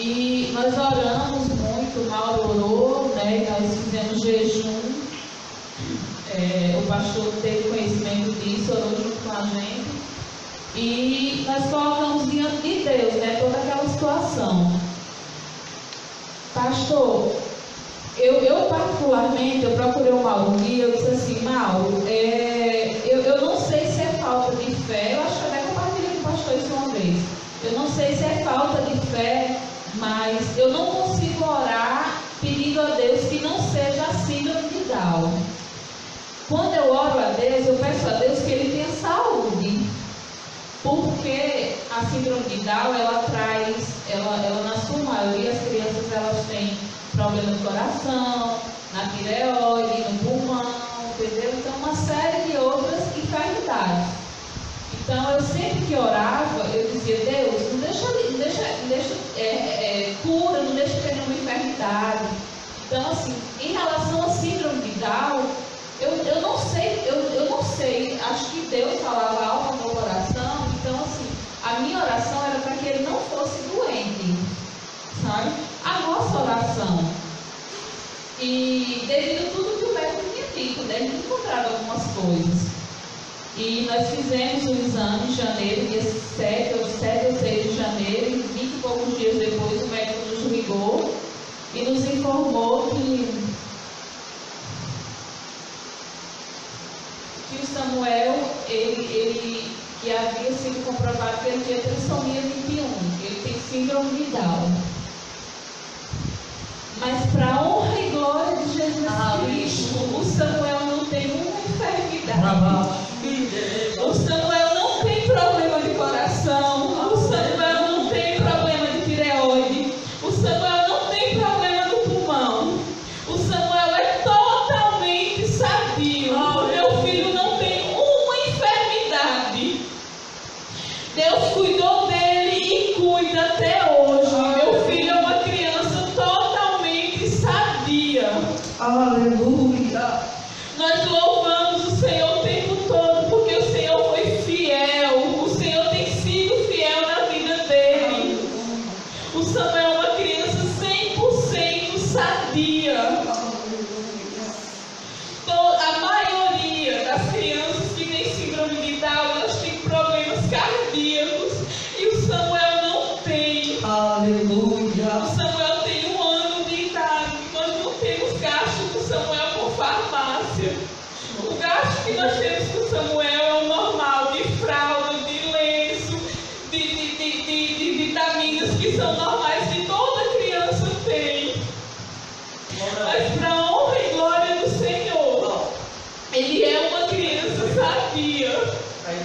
Speaker 4: E nós oramos muito, o Mauro orou, né? Nós fizemos jejum. O pastor teve conhecimento disso, orou junto com a gente. E nós colocamos diante de Deus, né, toda aquela situação. Pastor, eu particularmente, eu procurei o Mauro e eu disse assim, Mauro, eu não sei se é falta de fé, eu acho que até compartilhei com o pastor isso uma vez. Eu não sei se é falta de fé, mas eu não consigo orar pedindo a Deus que não seja a síndrome de Down. Quando eu oro a Deus, eu peço a Deus que Ele tenha saúde. Porque a síndrome de Down, ela traz, ela na sua maioria, as crianças elas têm problema no coração, na tireoide, no pulmão, entendeu? Então, uma série de outras enfermidades. Então, eu sempre que orava, eu dizia, Deus, não deixa cura, não deixa ter nenhuma enfermidade. Então, assim, em relação à síndrome de Down, eu não sei, acho que Deus falava algo no meu coração, então, assim, a minha oração era para que ele não fosse doente, sabe? A nossa oração. E devido a tudo que o médico tinha dito, né, ele tinha encontrado algumas coisas. E nós fizemos o exame em janeiro, dia 7 ou 6 de janeiro, e 20 e poucos dias depois o médico nos ligou e nos informou que o Samuel, ele que havia sido comprovado que ele tinha trissomia 21, ele tem síndrome de Down. Mas para a honra e glória de Jesus Cristo, o Samuel não tem uma enfermidade. O Samuel não tem problema de coração. O Samuel não tem problema de tireoide. O Samuel não tem problema no pulmão. O Samuel é totalmente sadio. Meu filho não tem uma enfermidade. Deus cuidou dele e cuida até hoje. Meu filho é uma criança totalmente sadia.
Speaker 2: Aleluia.
Speaker 4: Nós louvamos o Senhor o tempo todo, porque o Senhor foi fiel. O Senhor tem sido fiel na vida dele. O Samuel é uma criança 100% sadia. A maioria das crianças que têm síndrome de Down, elas têm problemas cardíacos. E o Samuel não tem.
Speaker 2: Aleluia.
Speaker 4: O Samuel tem 1 ano de idade. Nós não temos gasto com o Samuel com farmácia. O gasto que nós temos com o Samuel é o normal, de fralda, de lenço, de vitaminas que são normais que toda criança tem. Mas para a honra e glória do Senhor, ele é uma criança sadia.
Speaker 2: Aí,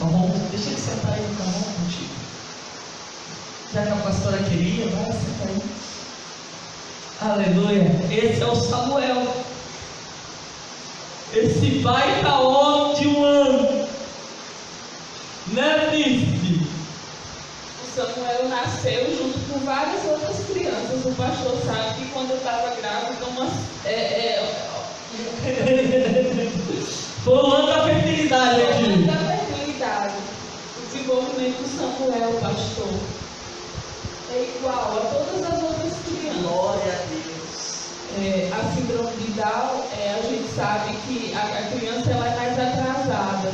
Speaker 2: Camon, deixa ele sentar aí no Camon contigo. Já que a pastora queria, vai sentar aí. Aleluia. Esse é o Samuel. Esse baita homem de 1 ano. Né, Príncipe?
Speaker 4: O Samuel nasceu junto com várias outras crianças. O pastor sabe que quando eu estava grávida,
Speaker 2: Foi o ano da fertilidade aqui.
Speaker 4: da fertilidade. O desenvolvimento do Samuel, pastor, é igual a todas as outras crianças.
Speaker 2: Glória a Deus.
Speaker 4: A síndrome de Down, a gente sabe que a criança ela é mais atrasada.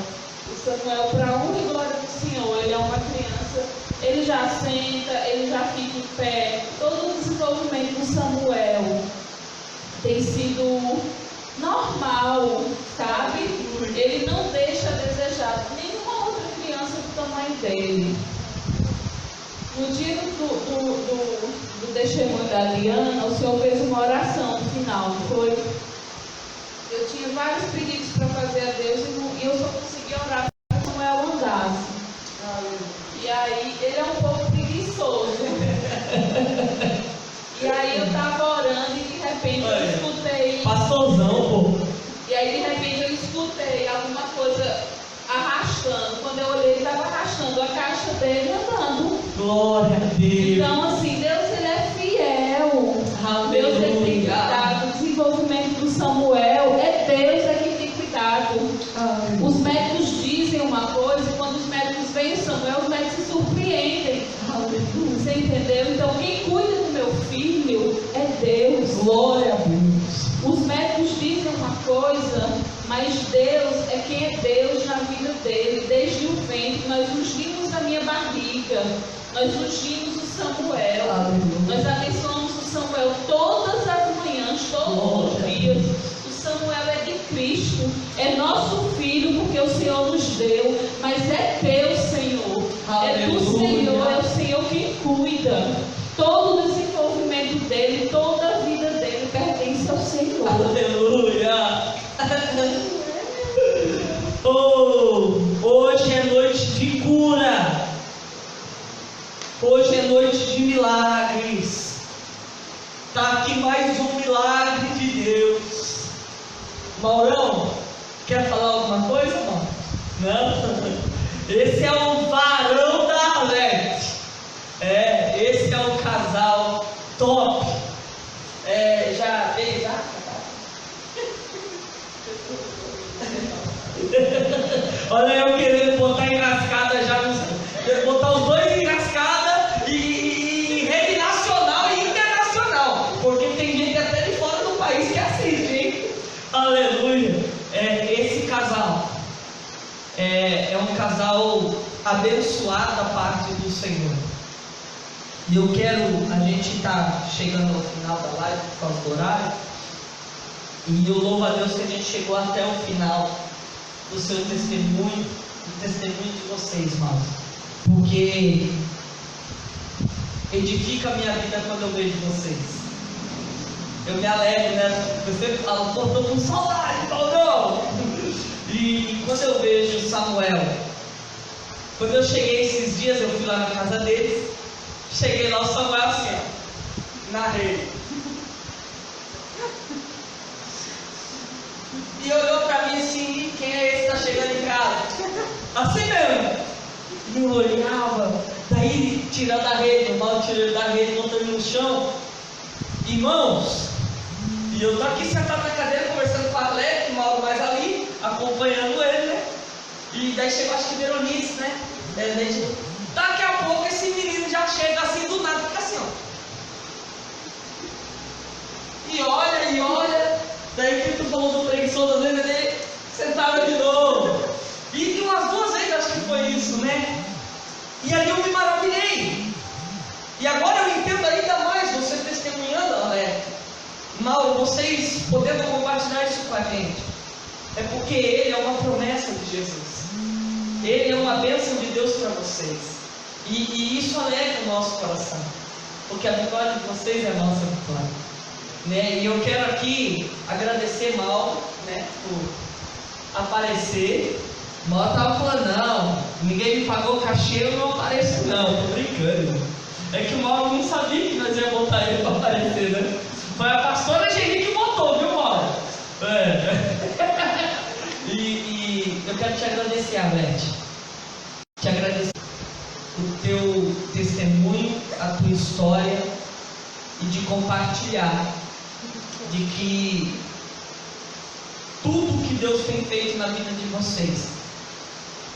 Speaker 4: O Samuel, para a honra e glória do Senhor, ele é uma criança, ele já senta, ele já fica em pé. Todo o desenvolvimento do Samuel tem sido normal, sabe? Ele não deixa a desejar nenhuma outra criança do tamanho dele. No dia do testemunho da Liana, o Senhor fez uma oração no final, não foi? Eu tinha vários pedidos para fazer a Deus e eu só conseguia orar para que Samuel andasse. E aí, ele é um pouco preguiçoso. E aí eu estava orando e de repente eu escutei...
Speaker 2: Pastorzão, pô.
Speaker 4: E aí de repente eu escutei alguma coisa arrastando. Quando eu olhei, ele estava arrastando a caixa dele andando.
Speaker 2: Glória a Deus.
Speaker 4: Então, assim, Deus ele é fiel. Deus ele tem cuidado. O desenvolvimento do Samuel é Deus quem tem cuidado. Os médicos dizem uma coisa e quando os médicos veem o Samuel, os médicos se surpreendem. Você entendeu? Então, quem cuida do meu filho é Deus.
Speaker 2: Glória a Deus.
Speaker 4: Os médicos dizem uma coisa, mas Deus é quem é Deus na vida dele, desde o ventre, nós ungimos a minha barriga, nós ungimos o Samuel, nós abençoamos o Samuel todas as manhãs, todos os dias. O Samuel é de Cristo, é nosso filho, porque o Senhor nos deu, mas é teu, Senhor, é do Senhor, é o Senhor que cuida. Todo o desenvolvimento dele, toda a vida dele pertence ao Senhor.
Speaker 2: Aleluia! Oh, hoje é noite de cura. Hoje é noite de milagres. Está aqui mais um milagre de Deus. Maurão, quer falar alguma coisa, irmão? Não? Esse é o varão da Arlete. Esse é o casal top. Já veio já? Olha eu querendo botar enrascada já, botar os dois enrascada e rede nacional e internacional, porque tem gente até de fora do país que assiste, hein? Aleluia! Esse casal é um casal abençoado da parte do Senhor. E eu quero, a gente está chegando ao final da live por causa do horário, e eu louvo a Deus que a gente chegou até o final do seu testemunho, do testemunho de vocês, irmãos, porque edifica a minha vida quando eu vejo vocês. Eu me alegro, né? Eu sempre falo, estou com saudade, Paulo. E quando eu vejo o Samuel, quando eu cheguei esses dias, eu fui lá na casa deles, cheguei lá, o Samuel assim, ó, na rede. E olhou pra mim assim, quem é esse que está chegando em casa? Assim mesmo. E eu olhava, daí ele tirando a rede, o mal tirou ele da rede, botou ele no chão. Irmãos, e eu tô aqui sentado na cadeira conversando com a Arlete, o Mauro mais ali, acompanhando ele, né? E daí chegou, acho que Veronice, né? Daqui a pouco esse menino já chega assim do nada, fica assim, ó. E olha. Daí que tu falou do preguiçoso, às vezes ele sentava de novo. E umas 2 vezes acho que foi isso, né? E ali eu me maravilhei. E agora eu entendo ainda mais você testemunhando, Alex. Mauro, vocês podendo compartilhar isso com a gente. É porque ele é uma promessa de Jesus. Ele é uma bênção de Deus para vocês. E isso alegra o nosso coração. Porque a vitória de vocês é a nossa vitória. Né? E eu quero aqui agradecer Mauro, né, por aparecer. Mauro estava falando, não, ninguém me pagou cachê, eu não apareço não, tô brincando. É que o Mauro não sabia que nós ia botar ele para aparecer, né? Foi a pastora Geni que botou, viu, Mauro? E eu quero te agradecer, Arlete. Te agradecer o teu testemunho, a tua história e de compartilhar de que tudo que Deus tem feito na vida de vocês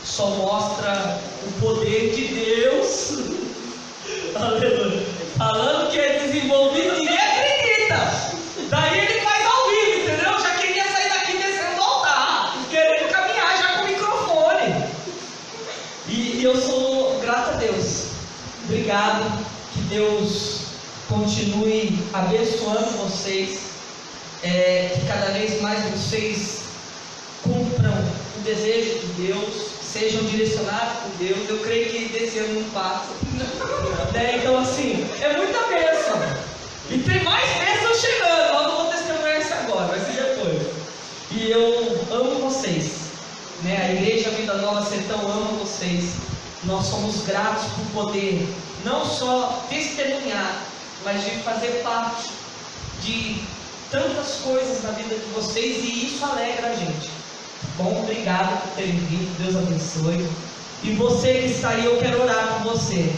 Speaker 2: só mostra o poder de Deus. Aleluia. Falando que é desenvolvido, ninguém acredita. Daí ele faz ao vivo, entendeu? Já queria sair daqui descendo do altar, querendo caminhar já com o microfone. E eu sou grato a Deus. Obrigado. Que Deus continue abençoando vocês. Que cada vez mais vocês cumpram o desejo de Deus, sejam direcionados por Deus. Eu creio que desse ano não passa. Então assim, é muita bênção. E tem mais bênçãos chegando. Eu não vou testemunhar isso agora, vai ser depois. E eu amo vocês, né? A Igreja Vida Nova Sertão ama vocês. Nós somos gratos por poder não só testemunhar, mas de fazer parte de tantas coisas na vida de vocês, e isso alegra a gente. Bom, obrigado por terem vindo, Deus abençoe. E você que está aí, eu quero orar por você.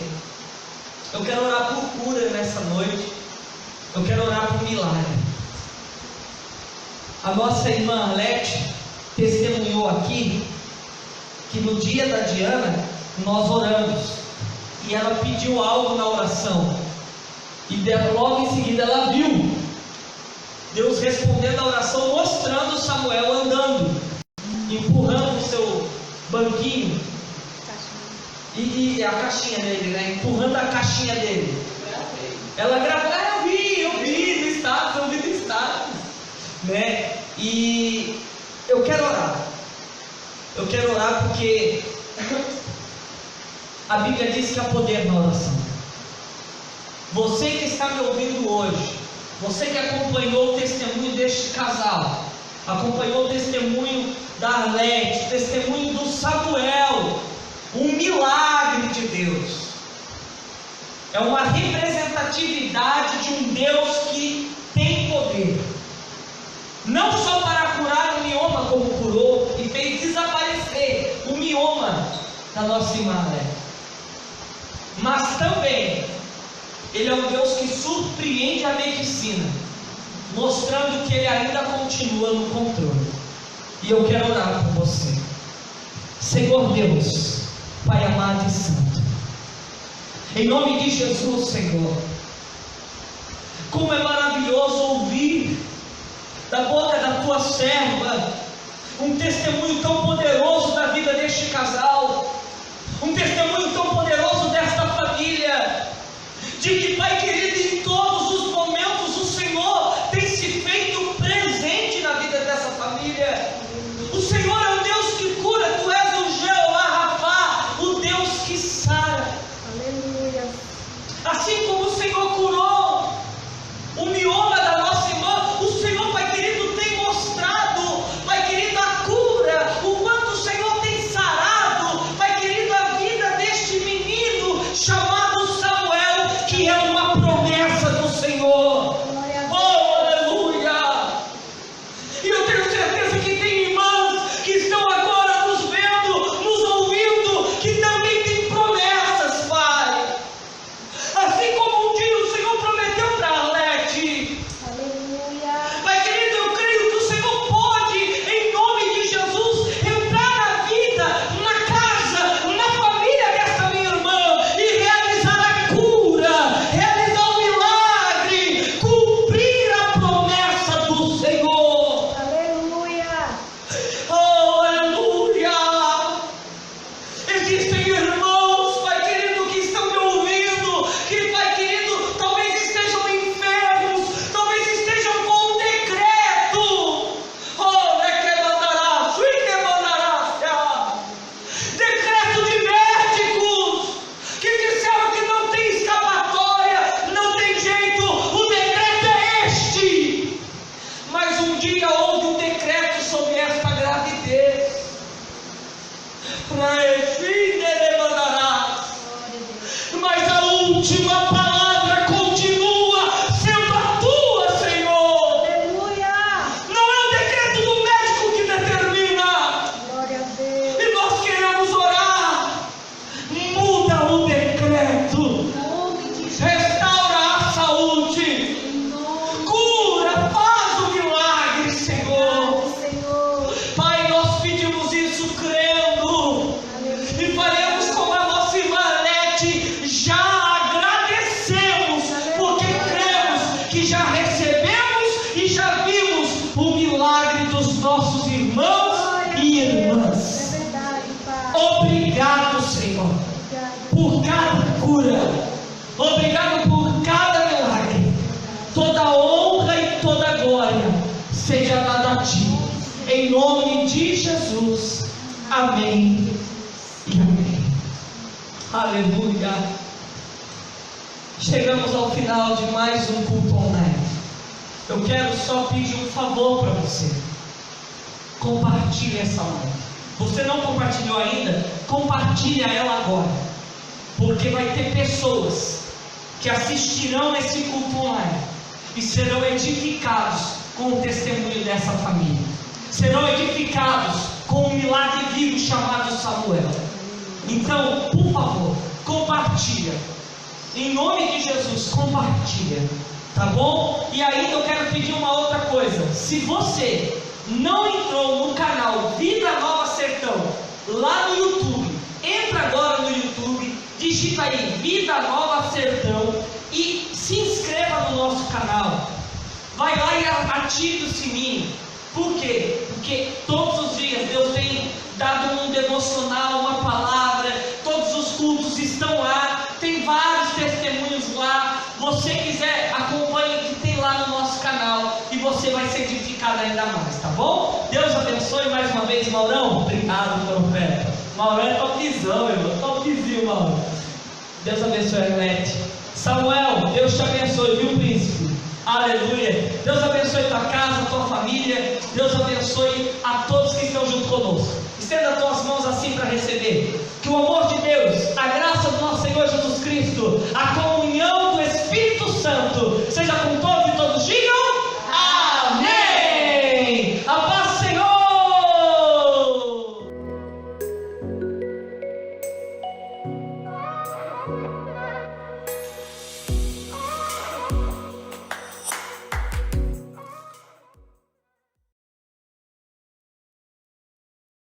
Speaker 2: Eu quero orar por cura nessa noite. Eu quero orar por milagre. A nossa irmã Arlete testemunhou aqui que no dia da Diana nós oramos e ela pediu algo na oração, e logo em seguida ela viu Deus respondendo a oração, mostrando Samuel andando, empurrando o seu banquinho E a caixinha dele, né? Empurrando a caixinha dele. Ela gravou, eu vi no status, né? E eu quero orar. Eu quero orar porque a Bíblia diz que há poder na oração. Você que está me ouvindo hoje, você que acompanhou o testemunho deste casal, acompanhou o testemunho da Arlete, o testemunho do Samuel, um milagre de Deus. É uma representatividade de um Deus que tem poder, não só para curar o mioma como curou e fez desaparecer o mioma da nossa irmã Arlete, mas também Ele é um Deus que surpreende a medicina, mostrando que Ele ainda continua no controle. E eu quero orar por você. Senhor Deus, Pai amado e santo, em nome de Jesus, Senhor, como é maravilhoso ouvir da boca da Tua serva um testemunho tão poderoso da vida deste casal, um testemunho tão poderoso desta família, de que, Pai querido, em todos os momentos o Senhor tem se feito presente na vida dessa família. O Senhor é o Deus que cura, Tu és o Jeová Rafá, o Deus que sara.
Speaker 3: Aleluia.
Speaker 2: Assim como o Senhor curou o mioma da nossa irmã, o Senhor, Pai querido, tem mostrado, Pai querido, a cura, o quanto o Senhor tem sarado, Pai querido, a vida deste menino chamado Samuel, que é uma promessa do Senhor. Oh, aleluia! E eu tenho certeza que tem irmãs que estão agora nos vendo, nos ouvindo, que também têm promessas, Pai. Assim como um dia o Senhor prometeu para Arlete.
Speaker 3: Aleluia.
Speaker 2: Pai querido, eu creio que o Senhor pode, em nome de Jesus, entrar na vida, na casa, na família desta minha irmã e realizar a cura, realizar o milagre, cumprir a promessa do Senhor.
Speaker 3: Aleluia.
Speaker 2: Oh, aleluia! Existem irmãos, Pai querido, que estão me ouvindo, que, Pai querido, talvez estejam enfermos, talvez estejam com um decreto. Oh, decreto de médicos que disseram que não tem escapatória, não tem jeito, o decreto é este. Mas um dia houve um decreto sobre esta gravidez. Mas a última palavra continua sendo a Tua, Senhor.
Speaker 3: Aleluia.
Speaker 2: Não é o decreto do médico que determina.
Speaker 3: Glória a Deus.
Speaker 2: E nós queremos orar. Muda o decreto.
Speaker 1: Em nome de Jesus.
Speaker 2: Restaura a saúde.
Speaker 1: Em nome
Speaker 2: Cura, faz o milagre, Senhor.
Speaker 3: Obrigado, Senhor.
Speaker 2: Pai, nós pedimos isso crendo.
Speaker 3: Aleluia.
Speaker 2: E faremos como a nossa irmã Arlete, já agradecemos, porque cremos que já recebemos e já vimos o milagre dos nossos irmãos
Speaker 3: Glória a
Speaker 2: e
Speaker 3: Deus.
Speaker 2: irmãs.
Speaker 3: É verdade, Pai.
Speaker 2: Obrigado, Senhor,
Speaker 3: Obrigada.
Speaker 2: por cada cura, obrigado por cada milagre. Toda honra e toda glória seja dada a Ti, em nome de Jesus. Amém e amém. Aleluia. Chegamos ao final de mais um culto online. Eu quero só pedir um favor para você. Compartilhe essa live. Você não compartilhou ainda? Compartilhe ela agora, porque vai ter pessoas que assistirão esse culto online e serão edificados com o testemunho dessa família. Serão edificados com um milagre vivo chamado Samuel. Então, por favor, compartilha. Em nome de Jesus, compartilha. Tá bom? E aí eu quero pedir uma outra coisa. Se você não entrou no canal Vida Nova Sertão, lá no YouTube, entra agora no YouTube, digita aí Vida Nova Sertão e se inscreva no nosso canal. Vai lá e ative o sininho. Por quê? Porque todos os dias Deus tem dado um devocional, uma palavra, todos os cultos edificado ainda mais, tá bom? Deus abençoe mais uma vez, Maurão. Obrigado, profeta. Maurão é topzão, irmão. Topzinho, Maurão. Deus abençoe a Arlete. Samuel, Deus te abençoe, viu, príncipe? Aleluia. Deus abençoe tua casa, tua família. Deus abençoe a todos que estão junto conosco. Estenda as tuas mãos assim para receber. Que o amor de Deus, a graça do nosso Senhor Jesus Cristo, a